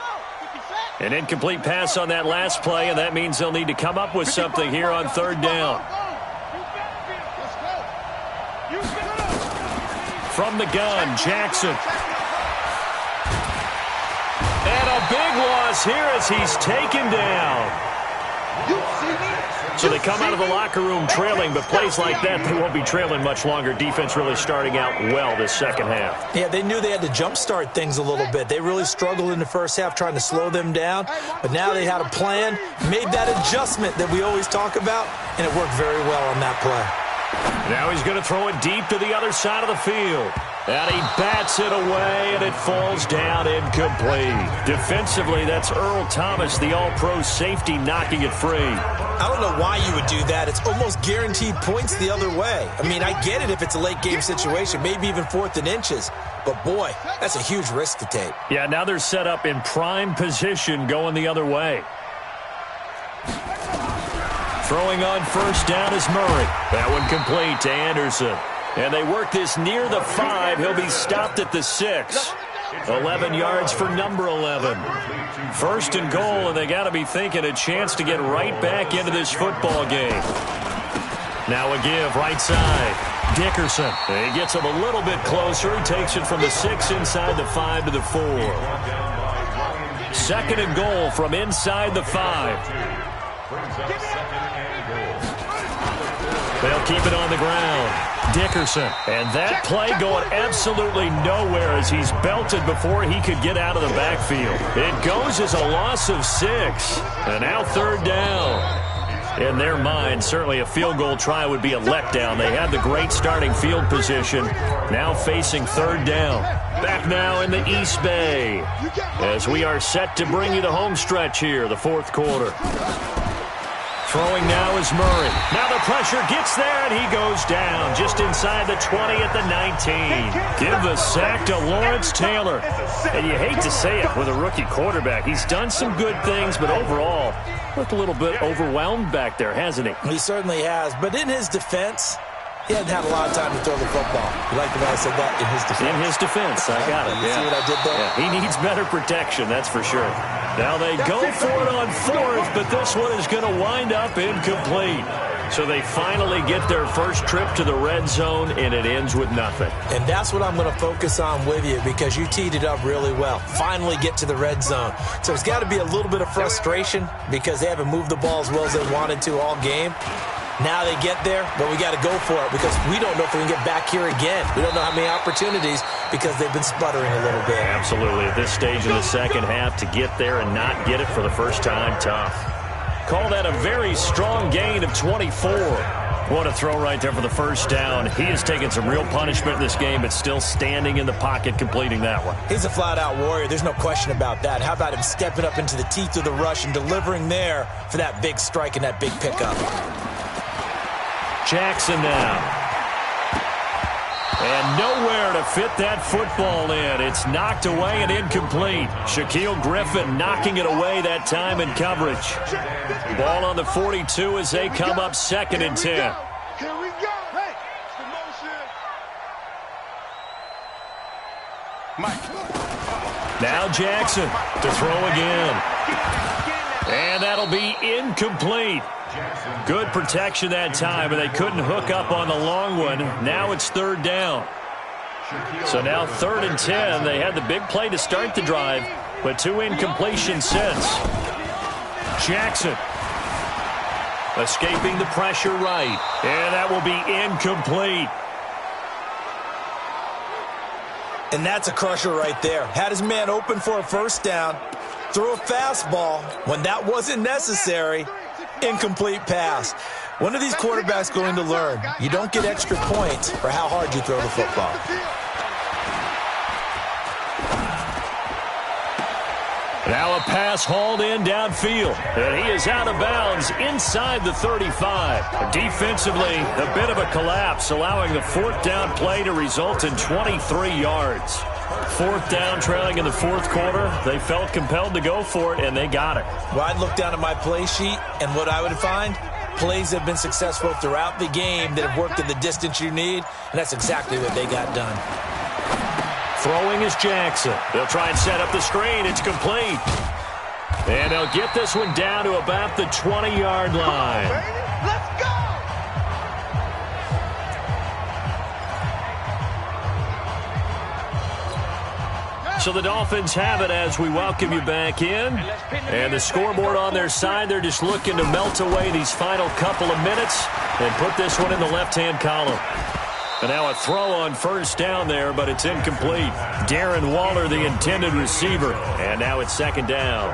An incomplete pass on that last play, and that means they'll need to come up with something here on third down. From the gun, Jackson. And a big loss here as he's taken down. So they come out of the locker room trailing, but plays like that, they won't be trailing much longer. Defense really starting out well this second half. Yeah, they knew they had to jumpstart things a little bit. They really struggled in the first half trying to slow them down, but now they had a plan, made that adjustment that we always talk about, and it worked very well on that play. Now he's going to throw it deep to the other side of the field. And he bats it away, and it falls down incomplete. Defensively, that's Earl Thomas, the all-pro safety, knocking it free. I don't know why you would do that. It's almost guaranteed points the other way. I mean, I get it if it's a late-game situation, maybe even 4th and inches. But, boy, that's a huge risk to take. Yeah, now they're set up in prime position going the other way. Throwing on first down is Murray. That one complete to Anderson. And they work this near the 5. He'll be stopped at the 6. 11 yards for number 11. First and goal, and they got to be thinking a chance to get right back into this football game. Now a give, right side. Dickerson. He gets him a little bit closer. He takes it from the 6 inside the 5 to the 4. Second and goal from inside the 5. They'll keep it on the ground. Dickerson. And that play going absolutely nowhere as he's belted before he could get out of the backfield. It goes as a loss of 6. And now third down. In their mind, certainly a field goal try would be a letdown. They had the great starting field position. Now facing third down. Back now in the East Bay. As we are set to bring you the home stretch here, the fourth quarter. Throwing now is Murray. Now the pressure gets there, and he goes down just inside the 20 at the 19. Give the sack to Lawrence Taylor. And you hate to say it with a rookie quarterback. He's done some good things, but overall, looked a little bit overwhelmed back there, hasn't he? He certainly has. But in his defense, he hasn't had a lot of time to throw the football. You like the way I said that? In his defense. In his defense. I got it. You see what I did there? Yeah, he needs better protection, that's for sure. Now they go for it on fourth, but this one is going to wind up incomplete. So they finally get their first trip to the red zone, and it ends with nothing. And that's what I'm going to focus on with you because you teed it up really well. Finally get to the red zone. So it's got to be a little bit of frustration because they haven't moved the ball as well as they wanted to all game. Now they get there, but we got to go for it because we don't know if we can get back here again. We don't know how many opportunities because they've been sputtering a little bit. Absolutely. At this stage in the second half, to get there and not get it for the first time, tough. Call that a very strong gain of 24. What a throw right there for the first down. He has taken some real punishment in this game, but still standing in the pocket, completing that one. He's a flat-out warrior. There's no question about that. How about him stepping up into the teeth of the rush and delivering there for that big strike and that big pickup? Jackson now. And nowhere to fit that football in. It's knocked away and incomplete. Shaquille Griffin knocking it away that time in coverage. Ball on the 42 as they come up second and 10. Here we go. Hey, it's the motion. Mike. Now Jackson to throw again. And that'll be incomplete. Good protection that time, but they couldn't hook up on the long one. Now it's third down. So now third and 10. They had the big play to start the drive, but 2 incompletions since. Jackson escaping the pressure right, and that will be incomplete. And that's a crusher right there. Had his man open for a first down, threw a fastball when that wasn't necessary. Incomplete pass. When are these quarterbacks going to learn? You don't get extra points for how hard you throw the football. Now a pass hauled in downfield, and he is out of bounds inside the 35. Defensively, a bit of a collapse, allowing the fourth down play to result in 23 yards. Fourth down, trailing in the fourth quarter. They felt compelled to go for it, and they got it. Well, I'd look down at my play sheet, and what I would find, plays have been successful throughout the game that have worked in the distance you need, and that's exactly what they got done. Throwing is Jackson. They'll try and set up the screen. It's complete. And they'll get this one down to about the 20-yard line. Let's go! So the Dolphins have it as we welcome you back in. And the scoreboard on their side, they're just looking to melt away these final couple of minutes and put this one in the left-hand column. And now a throw on first down there, but it's incomplete. Darren Waller, the intended receiver. And now it's second down.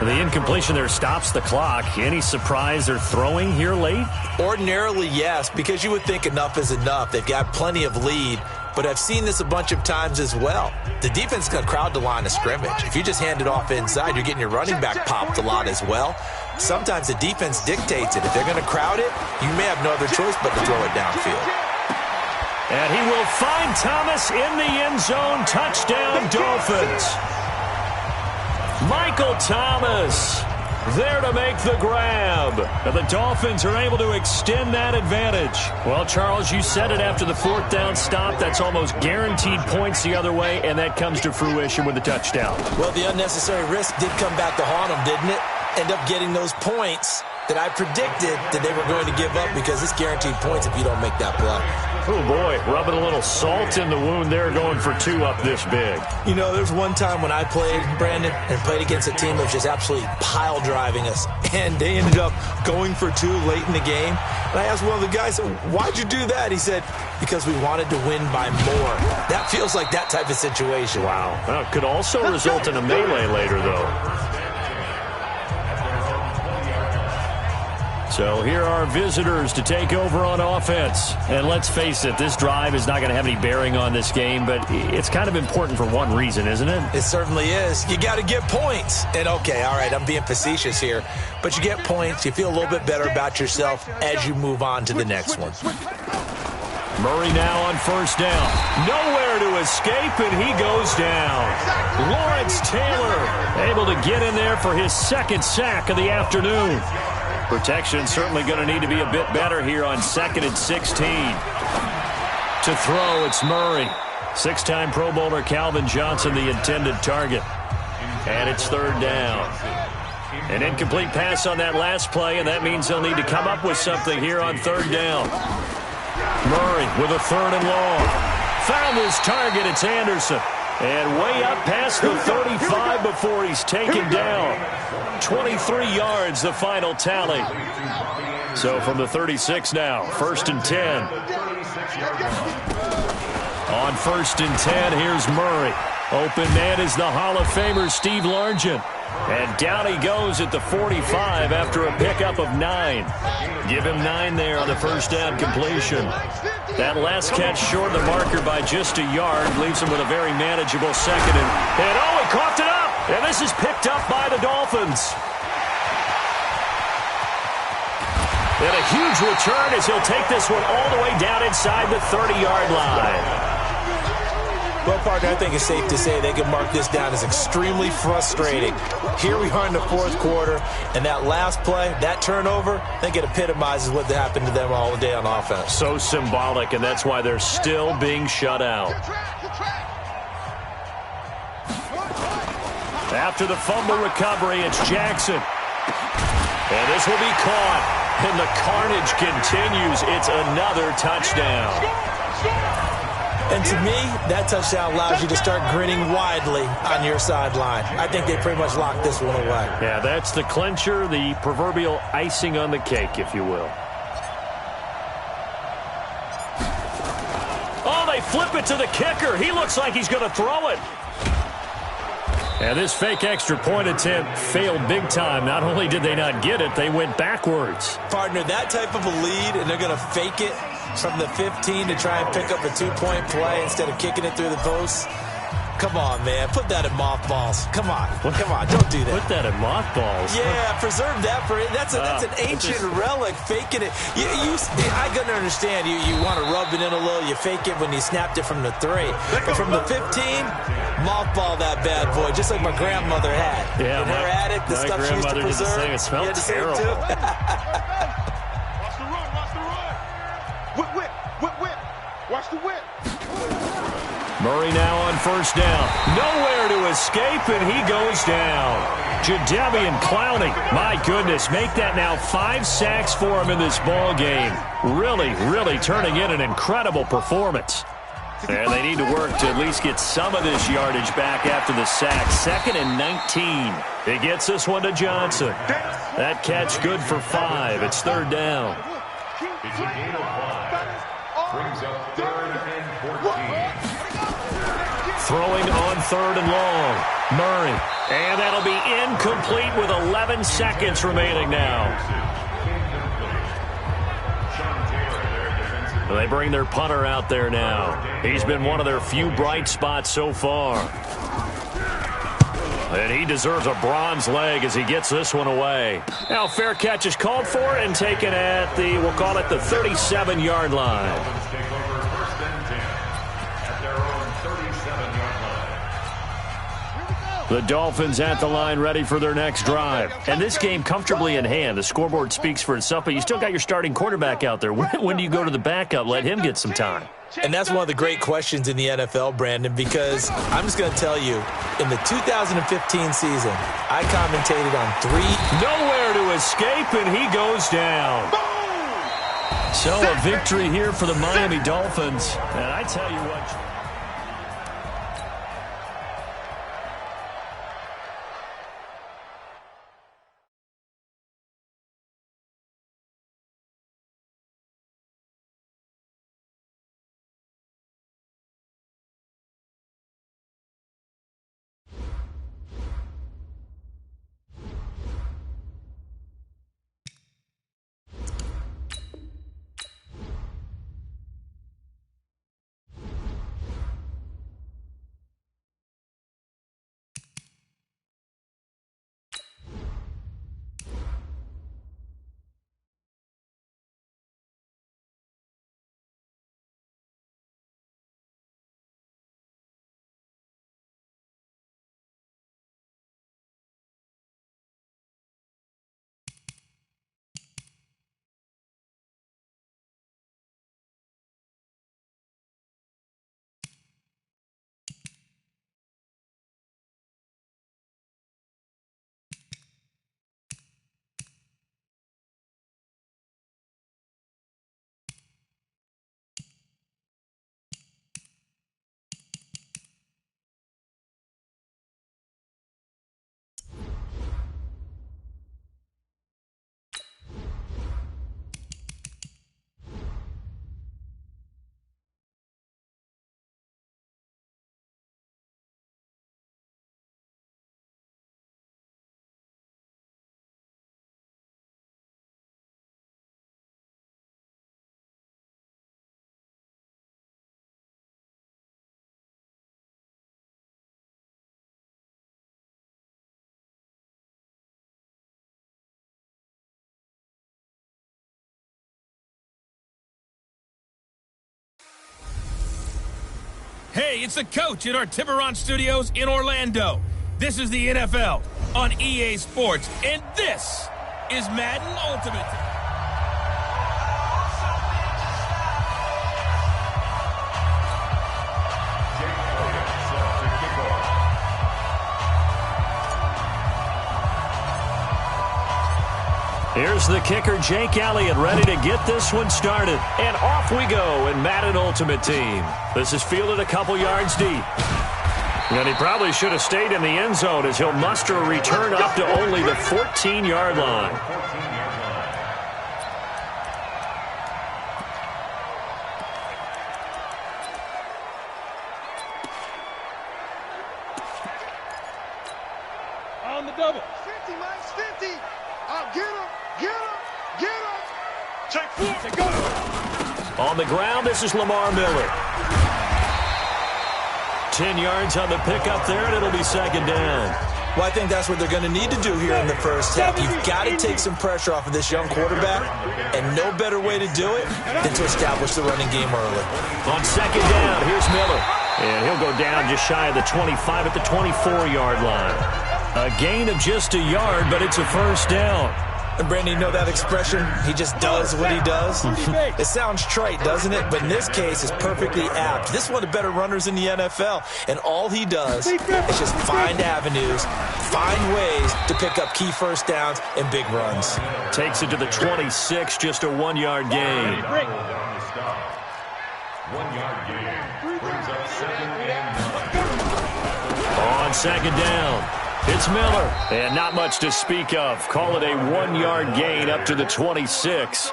The incompletion there stops the clock. Any surprise they're throwing here late? Ordinarily, yes, because you would think enough is enough. They've got plenty of lead, but I've seen this a bunch of times as well. The defense is going to crowd the line of scrimmage. If you just hand it off inside, you're getting your running back popped a lot as well. Sometimes the defense dictates it. If they're going to crowd it, you may have no other choice but to throw it downfield. And he will find Thomas in the end zone. Touchdown, Dolphins. Michael Thomas there to make the grab. And the Dolphins are able to extend that advantage. Well, Charles, you said it after the fourth down stop. That's almost guaranteed points the other way, and that comes to fruition with the touchdown. Well, the unnecessary risk did come back to haunt them, didn't it? End up getting those points that I predicted that they were going to give up because it's guaranteed points if you don't make that play. Oh, boy, rubbing a little salt in the wound there, going for two up this big. You know, there's one time when I played, Brandon, and played against a team that was just absolutely pile driving us, and they ended up going for two late in the game. And I asked one of the guys, why'd you do that? He said, because we wanted to win by more. That feels like that type of situation. Wow. Well, it could also result in a melee later, though. So here are visitors to take over on offense. And let's face it, this drive is not going to have any bearing on this game, but it's kind of important for one reason, isn't it? It certainly is. You got to get points. And okay, all right, I'm being facetious here, but you get points, you feel a little bit better about yourself as you move on to the next one. Murray now on first down. Nowhere to escape, and he goes down. Lawrence Taylor able to get in there for his second sack of the afternoon. Protection certainly going to need to be a bit better here on 2nd and 16. To throw, it's Murray. Six-time Pro Bowler Calvin Johnson, the intended target. And it's third down. An incomplete pass on that last play, and that means they'll need to come up with something here on third down. Murray with a third and long. Found his target, it's Anderson. And way up past the 35 before he's taken down. 23 yards, the final tally. So from the 36 now, 1st and 10. On 1st and 10, here's Murray. Open man is the Hall of Famer Steve Largent. And down he goes at the 45 after a pickup of 9. Give him 9 there on the first down completion. That last catch short of the marker by just a yard leaves him with a very manageable second. And oh, he coughed it up. And this is picked up by the Dolphins. And a huge return as he'll take this one all the way down inside the 30-yard line. Well, partner, I think it's safe to say they can mark this down as extremely frustrating. Here we are in the fourth quarter, and that last play, that turnover, I think it epitomizes what happened to them all day on offense. So symbolic, and that's why they're still being shut out. After the fumble recovery, it's Jackson. And this will be caught, and the carnage continues. It's another touchdown. And to me, that touchdown allows you to start grinning widely on your sideline. I think they pretty much locked this one away. Yeah, that's the clincher, the proverbial icing on the cake, if you will. Oh, they flip it to the kicker. He looks like he's going to throw it. And this fake extra point attempt failed big time. Not only did they not get it, they went backwards. Partner, that type of a lead, and they're going to fake it from the 15 to try and pick up a two-point play instead of kicking it through the posts. Come on, man. Put that in mothballs. Come on. Come on. Don't do that. Put that in mothballs? Yeah, preserve that for it. That's an ancient relic, faking it. I can understand. You want to rub it in a little. You fake it when you snapped it from the 3. But from the 15, mothball that bad boy, just like my grandmother had. Yeah, in her attic, the stuff she used to preserve. It smelled terrible. Murray now on first down. Nowhere to escape, and he goes down. Jadeveon Clowney, my goodness, make that now 5 sacks for him in this ball game. Really, really turning in an incredible performance. And they need to work to at least get some of this yardage back after the sack. 2nd and 19. He gets this one to Johnson. That catch good for 5. It's 3rd down. It's a gain of 5. Brings up 3rd and 14. Throwing on 3rd and long. Murray. And that'll be incomplete with 11 seconds remaining now. They bring their punter out there now. He's been one of their few bright spots so far. And he deserves a bronze leg as he gets this one away. Now fair catch is called for and taken at the, we'll call it the 37-yard line. The Dolphins at the line ready for their next drive. And this game comfortably in hand. The scoreboard speaks for itself, but you still got your starting quarterback out there. When do you go to the backup? Let him get some time. And that's one of the great questions in the NFL, Brandon, because I'm just going to tell you, in the 2015 season, I commentated on 3. Nowhere to escape, and he goes down. So a victory here for the Miami Dolphins. And I tell you what... Hey, it's the coach at our Tiburon Studios in Orlando. This is the NFL on EA Sports, and this is Madden Ultimate. Here's the kicker, Jake Elliott, ready to get this one started. And off we go in Madden Ultimate Team. This is fielded a couple yards deep. And he probably should have stayed in the end zone as he'll muster a return up to only the 14-yard line. On the double. 50, Mike's 50. I'll get him. Get him! Get him! Take 4. Go. On the ground, this is Lamar Miller. 10 yards on the pickup there, and it'll be 2nd down. Well, I think that's what they're going to need to do here in the first half. You've got to take some pressure off of this young quarterback, and no better way to do it than to establish the running game early. On 2nd down, here's Miller. And he'll go down just shy of the 25 at the 24-yard line. A gain of just a yard, but it's a first down. And Brandon, you know that expression? He just does what he does. It sounds trite, doesn't it? But in this case, it's perfectly apt. This is one of the better runners in the NFL, and all he does is just find avenues, find ways to pick up key first downs and big runs. Takes it to the 26, just a 1-yard gain. 1-yard gain. Brings up 2nd and 9. On 2nd down, it's Miller. And not much to speak of. Call it a 1-yard gain up to the 26.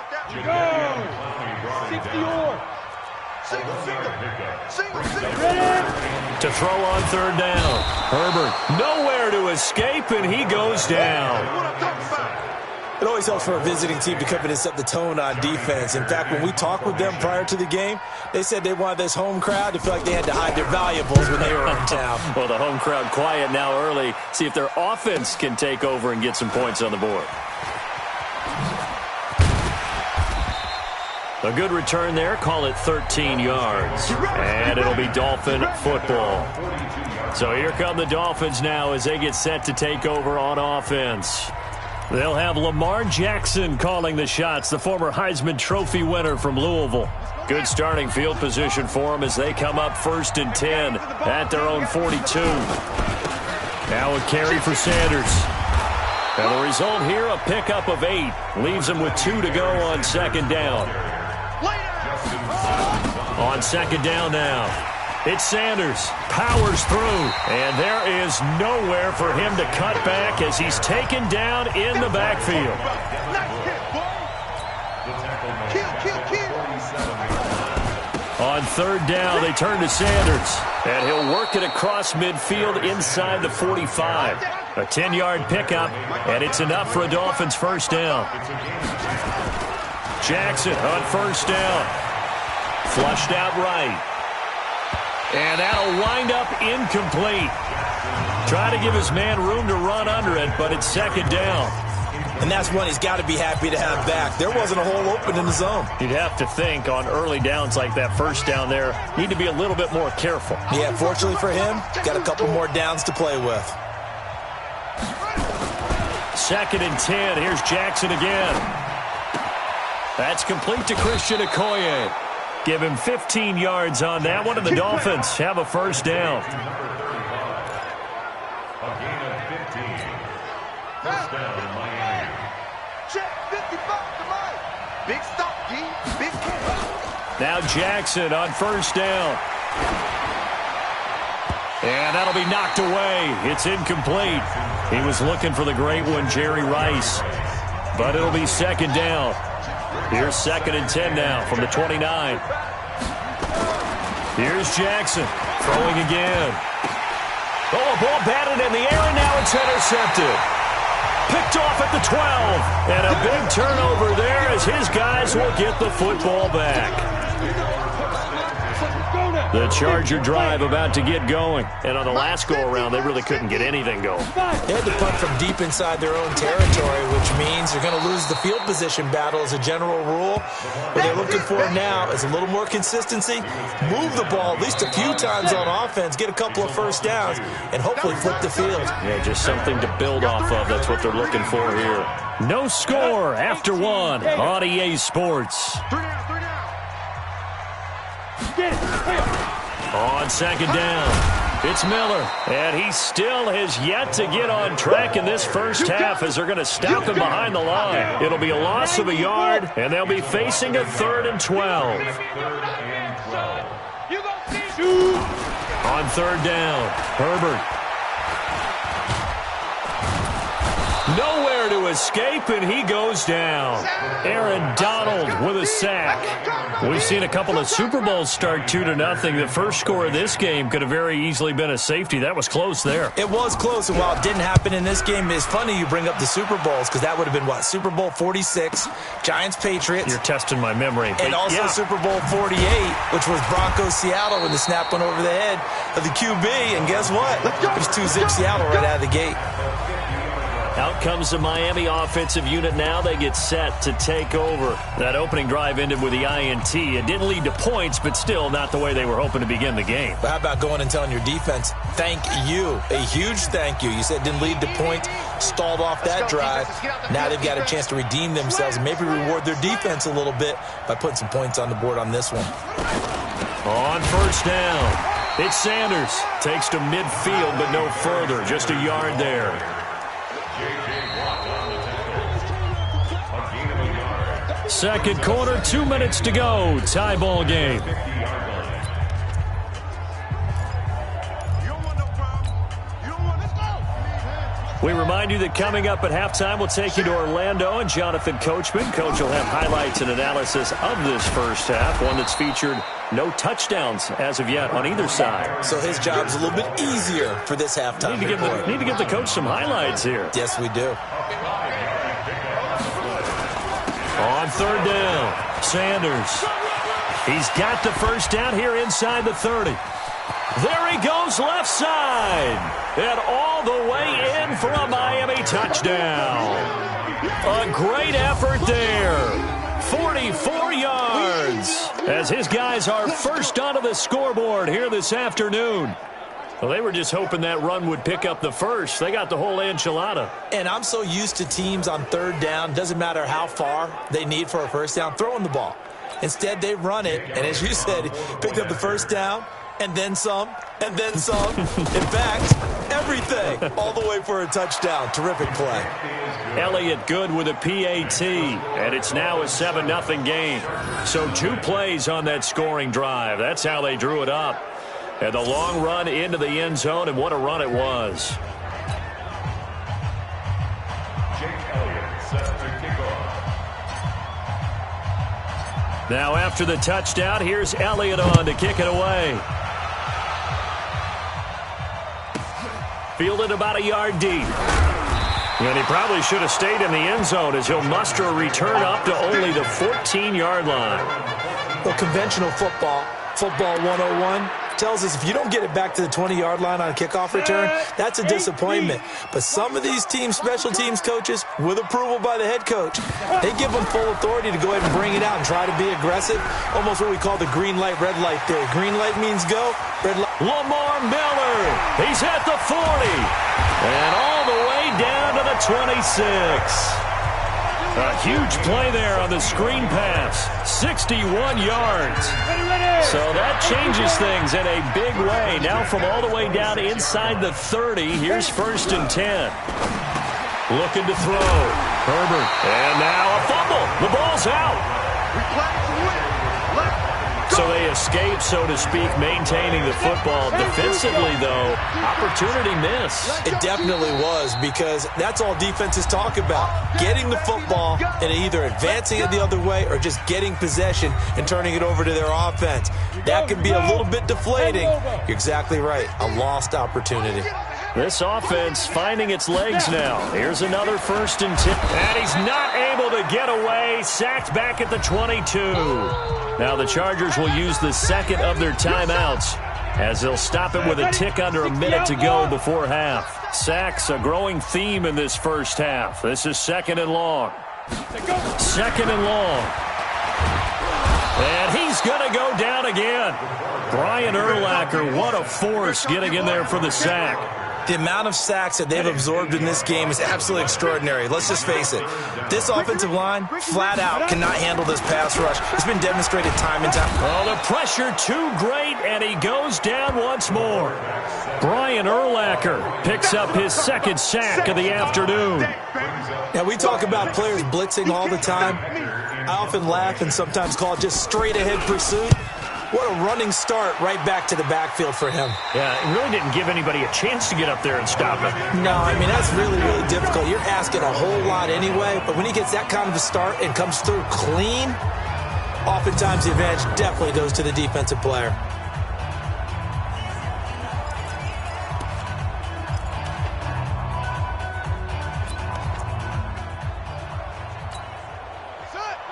To throw on 3rd down. Herbert nowhere to escape, and he goes down. It always helps for a visiting team to come in and set the tone on defense. In fact, when we talked with them prior to the game, they said they wanted this home crowd to feel like they had to hide their valuables when they were in town. Well, the home crowd quiet now early. See if their offense can take over and get some points on the board. A good return there. Call it 13 yards. And it'll be Dolphin football. So here come the Dolphins now as they get set to take over on offense. They'll have Lamar Jackson calling the shots, the former Heisman Trophy winner from Louisville. Good starting field position for them as they come up 1st and 10 at their own 42. Now a carry for Sanders. And the result here, a pickup of 8. Leaves them with 2 to go on 2nd down. On 2nd down now, it's Sanders. Powers through. And there is nowhere for him to cut back as he's taken down in the backfield. On 3rd down, they turn to Sanders. And he'll work it across midfield inside the 45. A 10-yard pickup, and it's enough for a Dolphins 1st down. Jackson on 1st down. Flushed out right. And that'll wind up incomplete. Try to give his man room to run under it, but it's 2nd down. And that's one he's got to be happy to have back. There wasn't a hole open in the zone. You'd have to think on early downs like that 1st down there, need to be a little bit more careful. Yeah, fortunately for him, got a couple more downs to play with. 2nd and 10. Here's Jackson again. That's complete to Christian Okoye. Give him 15 yards on that one, and the Dolphins have a 1st down. A gain of 15. 1st down in Miami. Check 55 to Mike. Big stop, G. Big catch. Now Jackson on 1st down. And that'll be knocked away. It's incomplete. He was looking for the great one, Jerry Rice. But it'll be 2nd down. Here's 2nd and 10 now from the 29. Here's Jackson throwing again. Oh, a ball batted in the air, and now it's intercepted. Picked off at the 12. And a big turnover there as his guys will get the football back. The Charger drive about to get going. And on the last go-around, they really couldn't get anything going. They had to punt from deep inside their own territory, which means they're going to lose the field position battle as a general rule. What they're looking for now is a little more consistency, move the ball at least a few times on offense, get a couple of 1st downs, and hopefully flip the field. Yeah, just something to build off of. That's what they're looking for here. No score after 1 on EA Sports. 3 down. On 2nd down, it's Miller, and he still has yet to get on track in this 1st half as they're going to stop him behind the line. It'll be a loss of a yard, and they'll be facing a 3rd and 12. On 3rd down, Herbert. Nowhere to escape, and he goes down. Aaron Donald with a sack. We've seen a couple of Super Bowls start 2-0. The first score of this game could have very easily been a safety. That was close there. It was close, and while it didn't happen in this game, it's funny you bring up the Super Bowls because that would have been, what, Super Bowl 46, Giants-Patriots. You're testing my memory. And also yeah. Super Bowl 48, which was Broncos-Seattle when the snap went over the head of the QB. And guess what? It was 2-zip Seattle right out of the gate. Out comes the Miami offensive unit now. They get set to take over. That opening drive ended with the INT. It didn't lead to points, but still not the way they were hoping to begin the game. But how about going and telling your defense, thank you, a huge thank you. You said it didn't lead to points, stalled off that drive. Now they've got a chance to redeem themselves and maybe reward their defense a little bit by putting some points on the board on this one. On first down, it's Sanders. Takes to midfield, but no further. Just a yard there. Second quarter, 2 minutes to go. Tie ball game. We remind you that coming up at halftime, we'll take you to Orlando and Jonathan Coachman. Coach will have highlights and analysis of this first half, one that's featured no touchdowns as of yet on either side. So his job's a little bit easier for this halftime. Need to give the coach some highlights here. Yes, we do. On third down, Sanders. He's got the first down here inside the 30. There he goes left side. And all the way in for a Miami touchdown. A great effort there. 44 yards. As his guys are first onto the scoreboard here this afternoon. Well, they were just hoping that run would pick up the first. They got the whole enchilada. And I'm so used to teams on third down, doesn't matter how far they need for a first down, throwing the ball. Instead, they run it, and as you said, picked up the first down, and then some, and then some. In fact, everything, all the way for a touchdown. Terrific play. Elliott good with a PAT, and it's now a 7-0 game. So 2 plays on that scoring drive. That's how they drew it up. And the long run into the end zone, and what a run it was. Now after the touchdown, here's Elliott on to kick it away. Fielded about a yard deep. And he probably should have stayed in the end zone as he'll muster a return up to only the 14-yard line. Well, conventional football 101, tells us if you don't get it back to the 20-yard line on a kickoff return, that's a disappointment. But some of these teams, special teams coaches, with approval by the head coach, they give them full authority to go ahead and bring it out and try to be aggressive. Almost what we call the green light, red light theory. Green light means go, red light. Lamar Miller, he's at the 40, and all the way down to the 26. A huge play there on the screen pass, 61 yards. So that changes things in a big way. Now from all the way down inside the 30, here's 1st and 10. Looking to throw. Herbert. And now a fumble. The ball's out. So they escape, so to speak, maintaining the football. Defensively, though, opportunity miss. It definitely was, because that's all defenses talk about. Getting the football and either advancing it the other way or just getting possession and turning it over to their offense. That can be a little bit deflating. You're exactly right. A lost opportunity. This offense finding its legs now. Here's another 1st and 10. And he's not able to get away. Sacked back at the 22. Now the Chargers will use the second of their timeouts as they'll stop it with a tick under a minute to go before half. Sacks a growing theme in this first half. This is 2nd and long. 2nd and long. And he's going to go down again. Brian Urlacher, what a force getting in there for the sack. The amount of sacks that they've absorbed in this game is absolutely extraordinary. Let's just face it. This offensive line, flat out, cannot handle this pass rush. It's been demonstrated time and time. Oh, the pressure too great, and he goes down once more. Brian Urlacher picks up his 2nd sack of the afternoon. Now, we talk about players blitzing all the time. I often laugh and sometimes call it just straight-ahead pursuit. What a running start right back to the backfield for him. Yeah, it really didn't give anybody a chance to get up there and stop it. No, I mean, that's really, really difficult. You're asking a whole lot anyway, but when he gets that kind of a start and comes through clean, oftentimes the advantage definitely goes to the defensive player.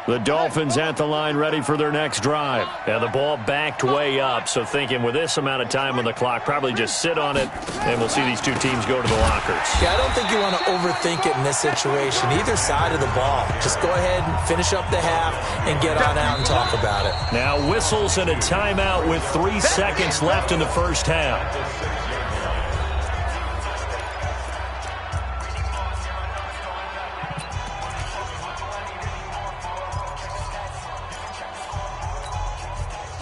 The The Dolphins at the line ready for their next drive. And the ball backed way up, so thinking with this amount of time on the clock, probably just sit on it, and we'll see these two teams go to the lockers. Yeah, I don't think you want to overthink it in this situation. Either side of the ball. Just go ahead and finish up the half and get on out and talk about it. Now whistles and a timeout with 3 seconds left in the first half.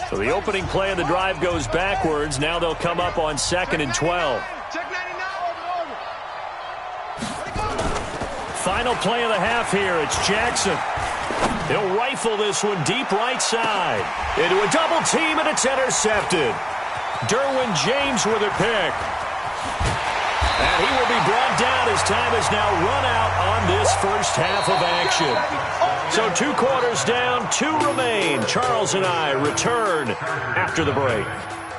So the opening play of the drive goes backwards. Now they'll come up on 2nd and 12. Final play of the half here. It's Jackson. He'll rifle this one deep right side. Into a double team, and it's intercepted. Derwin James with a pick. And he will be brought down as time has now run out on this first half of action. So 2 quarters down, 2 remain. Charles and I return after the break.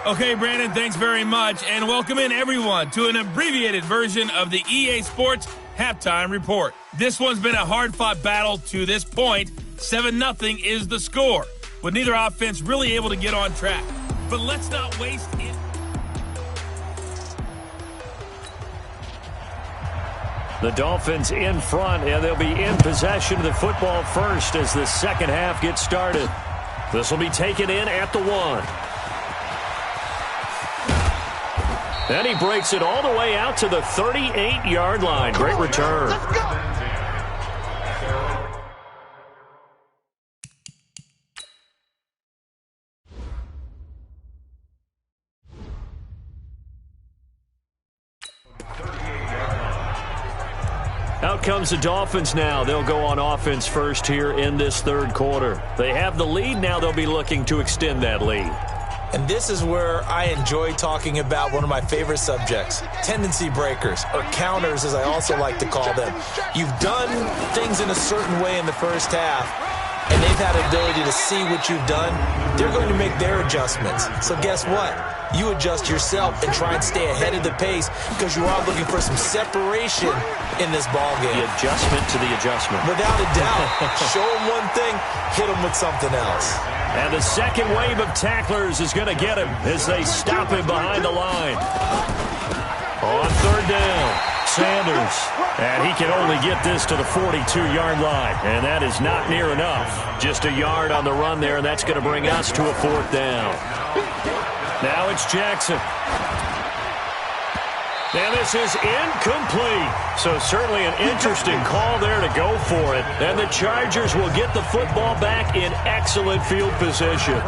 Okay, Brandon, thanks very much. And welcome in, everyone, to an abbreviated version of the EA Sports Halftime Report. This one's been a hard-fought battle to this point. 7-0 is the score, with neither offense really able to get on track. But let's not waste it. The Dolphins in front, and they'll be in possession of the football first as the second half gets started. This will be taken in at the 1. Then he breaks it all the way out to the 38-yard line. Great return. Out comes the Dolphins now. They'll go on offense first here in this third quarter. They have the lead. Now they'll be looking to extend that lead. And this is where I enjoy talking about one of my favorite subjects, tendency breakers, or counters as I also like to call them. You've done things in a certain way in the first half, and they've had the ability to see what you've done. They're going to make their adjustments. So guess what? You adjust yourself and try and stay ahead of the pace because you are looking for some separation in this ball game. The adjustment to the adjustment. Without a doubt. Show them one thing, hit them with something else. And the second wave of tacklers is going to get him as they stop him behind the line. On 3rd down, Sanders. And he can only get this to the 42-yard line. And that is not near enough. Just a yard on the run there, and that's going to bring us to a 4th down. Now it's Jackson. And this is incomplete. So certainly an interesting call there to go for it. And the Chargers will get the football back in excellent field position.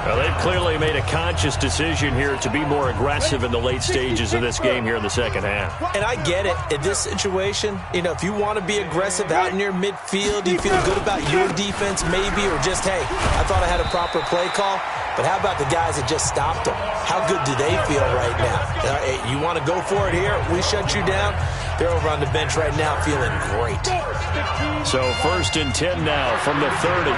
Well, they've clearly made a conscious decision here to be more aggressive in the late stages of this game here in the second half. And I get it. In this situation, if you want to be aggressive out in your midfield, you feel good about your defense maybe, or just, hey, I thought I had a proper play call. But how about the guys that just stopped them? How good do they feel right now? You want to go for it here? We shut you down. They're over on the bench right now feeling great. So 1st and 10 now from the 30.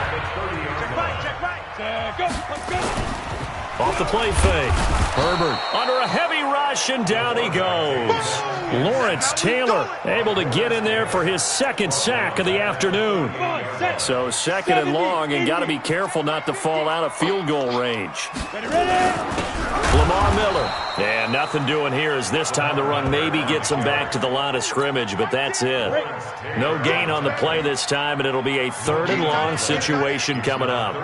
Off the play fake. Herbert under a heavy rush, and down he goes. Lawrence Taylor able to get in there for his 2nd sack of the afternoon. So 2nd and long, and got to be careful not to fall out of field goal range. Lamar Miller. And nothing doing here as this time the run maybe gets him back to the line of scrimmage, but that's it. No gain on the play this time, and it'll be a 3rd and long situation coming up.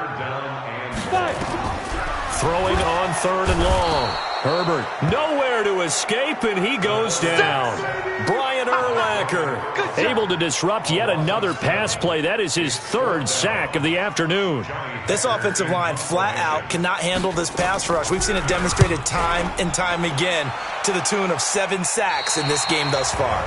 Throwing on 3rd and long. Herbert nowhere to escape, and he goes down. Brian Urlacher able to disrupt yet another pass play. That is his 3rd sack of the afternoon. This offensive line flat out cannot handle this pass rush. We've seen it demonstrated time and time again to the tune of 7 sacks in this game thus far.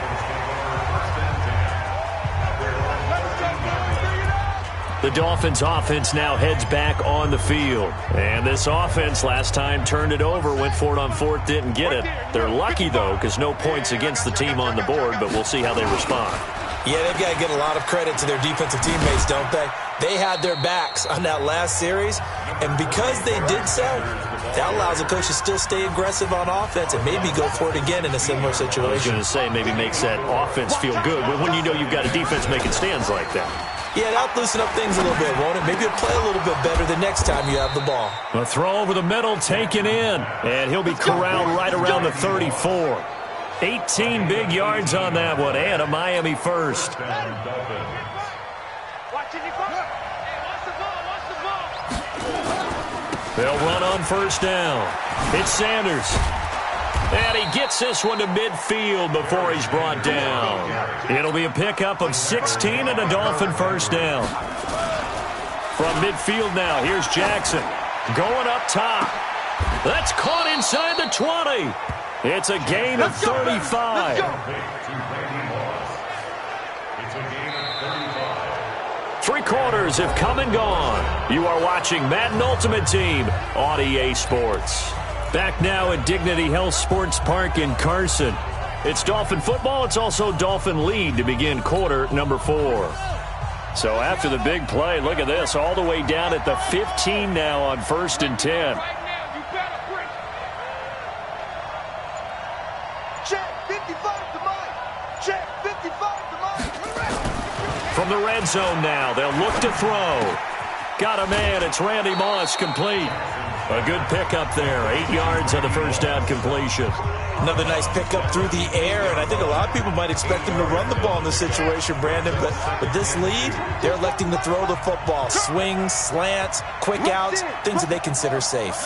The Dolphins offense now heads back on the field. And this offense last time turned it over, went for it on 4th, didn't get it. They're lucky, though, because no points against the team on the board, but we'll see how they respond. Yeah, they've got to get a lot of credit to their defensive teammates, don't they? They had their backs on that last series, and because they did so, that allows the coach to still stay aggressive on offense and maybe go for it again in a similar situation. I was going to say maybe makes that offense feel good, but when you know you've got a defense making stands like that. Yeah, that'll loosen up things a little bit, won't it? Maybe you'll play a little bit better the next time you have the ball. A throw over the middle taken in, and he'll be corralled right around the 34. 18 big yards on that one, and a Miami first. They'll run on first down. It's Sanders. And he gets this one to midfield before he's brought down. It'll be a pickup of 16 and a Dolphin first down. From midfield now, here's Jackson. Going up top. That's caught inside the 20. It's a gain of 35. Three quarters have come and gone. You are watching Madden Ultimate Team on EA Sports. Back now at Dignity Health Sports Park in Carson. It's Dolphin football. It's also Dolphin lead to begin quarter number 4. So after the big play, look at this, all the way down at the 15 now on 1st and 10. Check 55 to Mike. Check 55 to Mike. From the red zone now, they'll look to throw. Got a man, it's Randy Moss, complete. A good pickup there, 8 yards on the first down completion. Another nice pickup through the air, and I think a lot of people might expect him to run the ball in this situation, Brandon, but with this lead, they're electing to throw the football. Swings, slants, quick outs, things that they consider safe.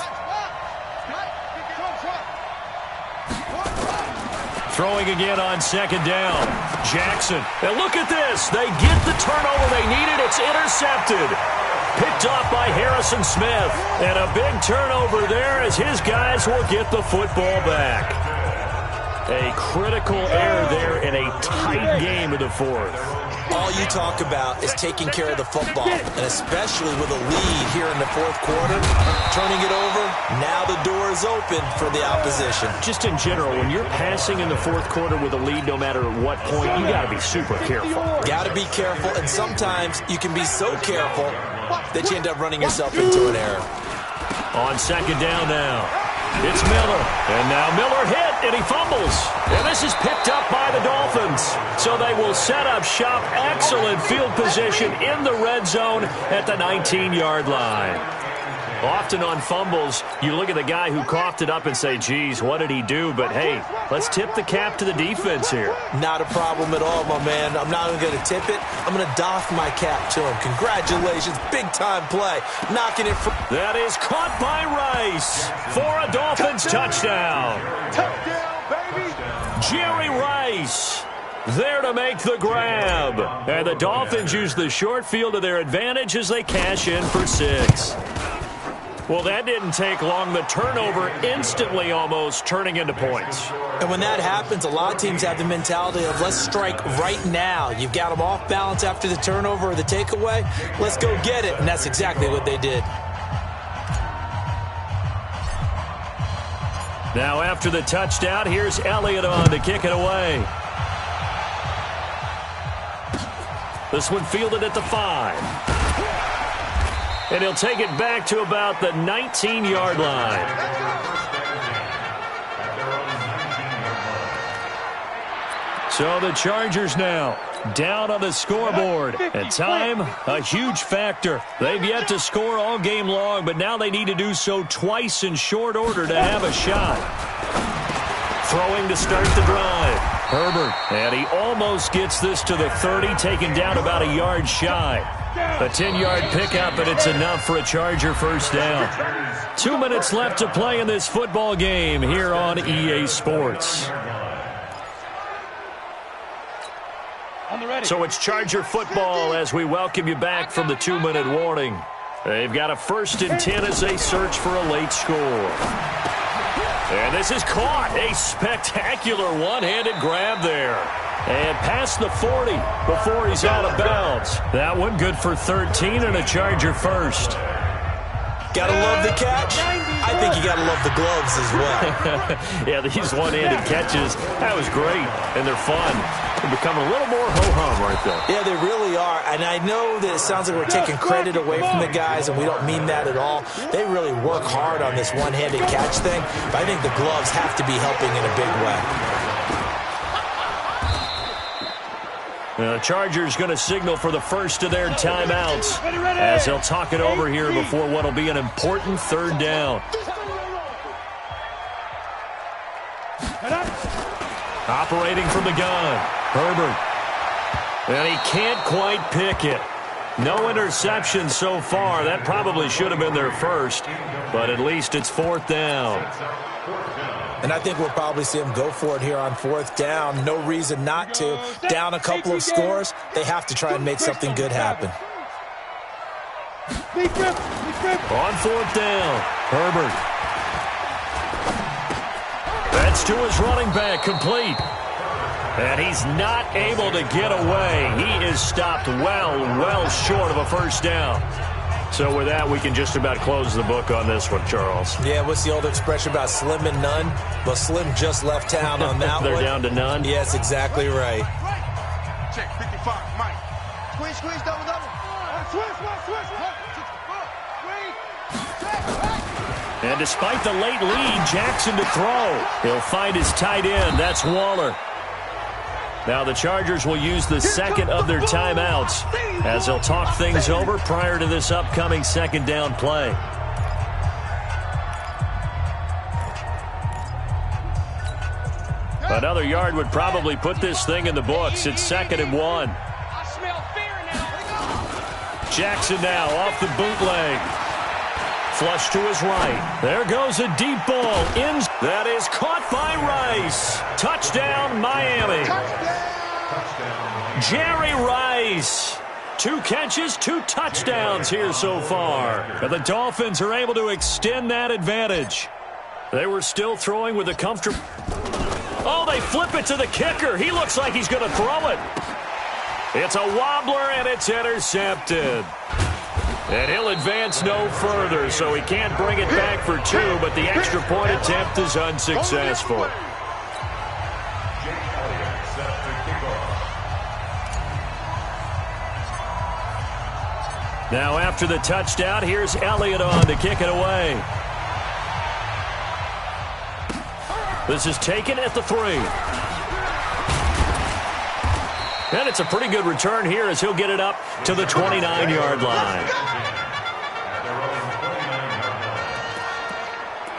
Throwing again on second down. Jackson. And look at this. They get the turnover they needed. It's intercepted. Picked off by Harrison Smith. And a big turnover there as his guys will get the football back. A critical error there in a tight game of the fourth. All you talk about is taking care of the football, and especially with a lead here in the fourth quarter, turning it over, now the door is open for the opposition. Just in general, when you're passing in the fourth quarter with a lead, no matter what point, you got to be super careful. Got to be careful, and sometimes you can be so careful that you end up running yourself into an error. On second down now, it's Miller, and now Miller hit, and he fumbles. And this is picked up by the Dolphins. So they will set up shop. Excellent field position in the red zone at the 19-yard line. Often on fumbles, you look at the guy who coughed it up and say, geez, what did he do? But, hey, let's tip the cap to the defense here. Not a problem at all, my man. I'm not even going to tip it. I'm going to doff my cap to him. Congratulations. Big-time play. Knocking it from... That is caught by Rice for a Dolphins touchdown. Touchdown, baby. Jerry Rice there to make the grab. And the Dolphins use the short field to their advantage as they cash in for 6. Well, that didn't take long. The turnover instantly almost turning into points. And when that happens, a lot of teams have the mentality of let's strike right now. You've got them off balance after the turnover or the takeaway. Let's go get it. And that's exactly what they did. Now after the touchdown, here's Elliott on to kick it away. This one fielded at the 5. And he'll take it back to about the 19-yard line. So the Chargers now down on the scoreboard. And time, a huge factor. They've yet to score all game long, but now they need to do so twice in short order to have a shot. Throwing to start the drive. Herbert, and he almost gets this to the 30, taken down about a yard shy. A 10-yard pickup, and it's enough for a Charger first down. 2 minutes left to play in this football game here on EA Sports. So it's Charger football as we welcome you back from the 2-minute warning. They've got a 1st and 10 as they search for a late score. And this is caught. A spectacular one-handed grab there. And past the 40 before he's out of bounds. That one good for 13 and a Charger first. Gotta love the catch. I think you gotta love the gloves as well. Yeah, these one-handed catches, that was great. And they're fun. They become a little more ho-hum right there. Yeah, they really are. And I know that it sounds like we're taking credit away from the guys, and we don't mean that at all. They really work hard on this one-handed catch thing. But I think the gloves have to be helping in a big way. The Chargers going to signal for the first of their timeouts as they'll talk it over here before what will be an important third down. Operating from the gun, Herbert. And he can't quite pick it. No interception so far. That probably should have been their first, but at least it's fourth down. And I think we'll probably see him go for it here on fourth down. No reason not to. Down a couple of scores, they have to try and make something good happen. On fourth down, Herbert. That's to his running back, complete. And he's not able to get away. He is stopped well short of a first down. So with that, we can just about close the book on this one, Charles. Yeah, what's the old expression about slim and none? Well, Slim just left town on that They're one. down to none? Yes, exactly right. Check 55, Mike. Squeeze, double. And despite the late lead, Jackson to throw. He'll find his tight end. That's Waller. Now the Chargers will use the second of their timeouts as they'll talk things over prior to this upcoming second down play. Another yard would probably put this thing in the books. It's 2nd and 1. Jackson now off the bootleg. Flush to his right. There goes a deep ball. That is caught by Rice. Touchdown, Miami. Jerry Rice. 2 catches, 2 touchdowns here so far. But the Dolphins are able to extend that advantage. They were still throwing with a comfortable... Oh, they flip it to the kicker. He looks like he's going to throw it. It's a wobbler, and it's intercepted. And he'll advance no further, so he can't bring it back for 2, but the extra point attempt is unsuccessful. Now after the touchdown, here's Elliott on to kick it away. This is taken at the 3. And it's a pretty good return here as he'll get it up to the 29-yard line.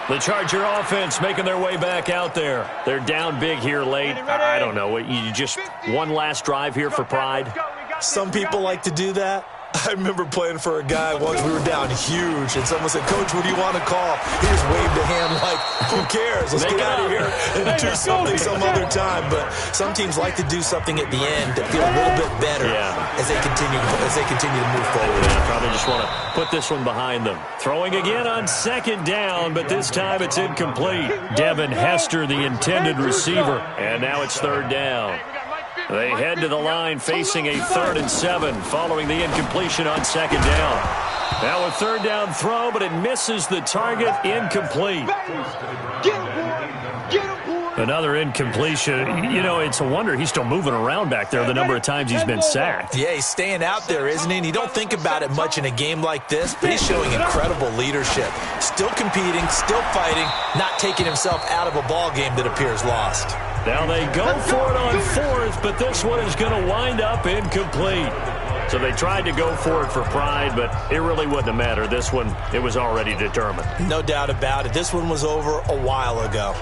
The Charger offense making their way back out there. They're down big here late. I don't know. You just one last drive here for pride? Some people like to do that. I remember playing for a guy once. We were down huge, and someone said, "Coach, what do you want to call?" He just waved a hand like, "Who cares? Let's get out of here and do something some other time." But some teams like to do something at the end to feel a little bit better as they continue to move forward. Yeah, probably just want to put this one behind them. Throwing again on 2nd down, but this time it's incomplete. Devin Hester, the intended receiver, and now it's 3rd down. They head to the line facing a 3rd and 7 following the incompletion on 2nd down. Now a 3rd down throw, but it misses the target, incomplete. Another incompletion. You know, it's a wonder he's still moving around back there the number of times he's been sacked. Yeah, he's staying out there, isn't he? And you don't think about it much in a game like this, but he's showing incredible leadership. Still competing, still fighting, not taking himself out of a ball game that appears lost. Now they go for it on 4th, but this one is going to wind up incomplete. So they tried to go for it for pride, but it really wouldn't have mattered. This one, it was already determined. No doubt about it. This one was over a while ago.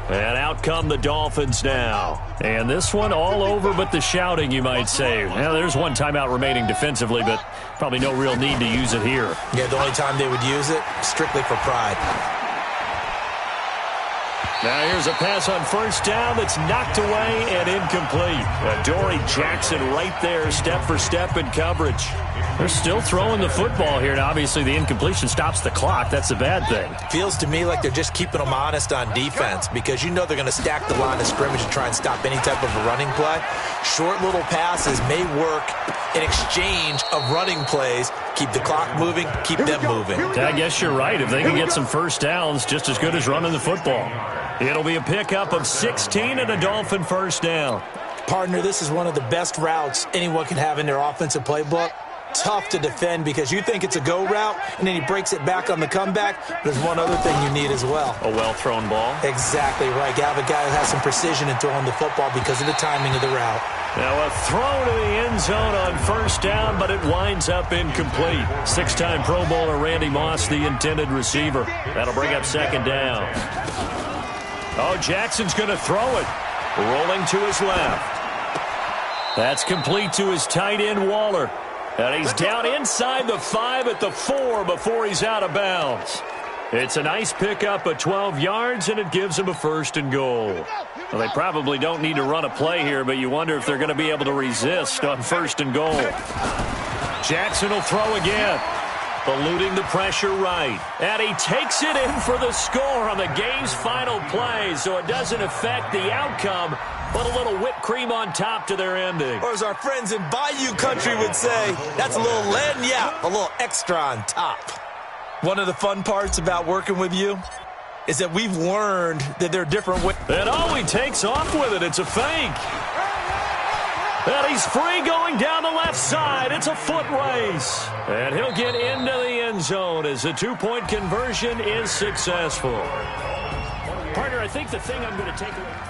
And out come the Dolphins now. And this one all over but the shouting, you might say. Well, there's one timeout remaining defensively, but probably no real need to use it here. Yeah, the only time they would use it, strictly for pride. Now here's a pass on 1st down that's knocked away and incomplete. Adoree Jackson right there, step for step in coverage. They're still throwing the football here, and obviously the incompletion stops the clock. That's a bad thing. Feels to me like they're just keeping them honest on defense because you know they're going to stack the line of scrimmage and try and stop any type of a running play. Short little passes may work in exchange of running plays. Keep the clock moving, keep them moving. I guess you're right. If they can get some first downs, just as good as running the football. It'll be a pickup of 16 and a Dolphin 1st down. Partner, this is one of the best routes anyone can have in their offensive playbook. tough to defend because you think it's a go route, and then he breaks it back on the comeback. There's one other thing you need as well. A well-thrown ball. Exactly right. You have a guy who has some precision in throwing the football because of the timing of the route. Now a throw to the end zone on first down, but it winds up incomplete. Six-time Pro Bowler Randy Moss, the intended receiver. That'll bring up second down. Oh, Jackson's going to throw it. Rolling to his left. That's complete to his tight end, Waller. And he's down inside the 5 at the 4 before he's out of bounds. It's a nice pickup of 12 yards, and it gives him a 1st and goal. Well, they probably don't need to run a play here, but you wonder if they're going to be able to resist on 1st and goal. Jackson will throw again. Eluding the pressure right. And he takes it in for the score on the game's final play, so it doesn't affect the outcome, but a little whipped cream on top to their ending. Or as our friends in Bayou Country would say, that's a little lagniappe, a little extra on top. One of the fun parts about working with you is that we've learned that there are different ways. And he takes off with it. It's a fake. And he's free going down the left side. It's a foot race. And he'll get into the end zone as the 2-point conversion is successful. Partner, I think the thing I'm going to take away...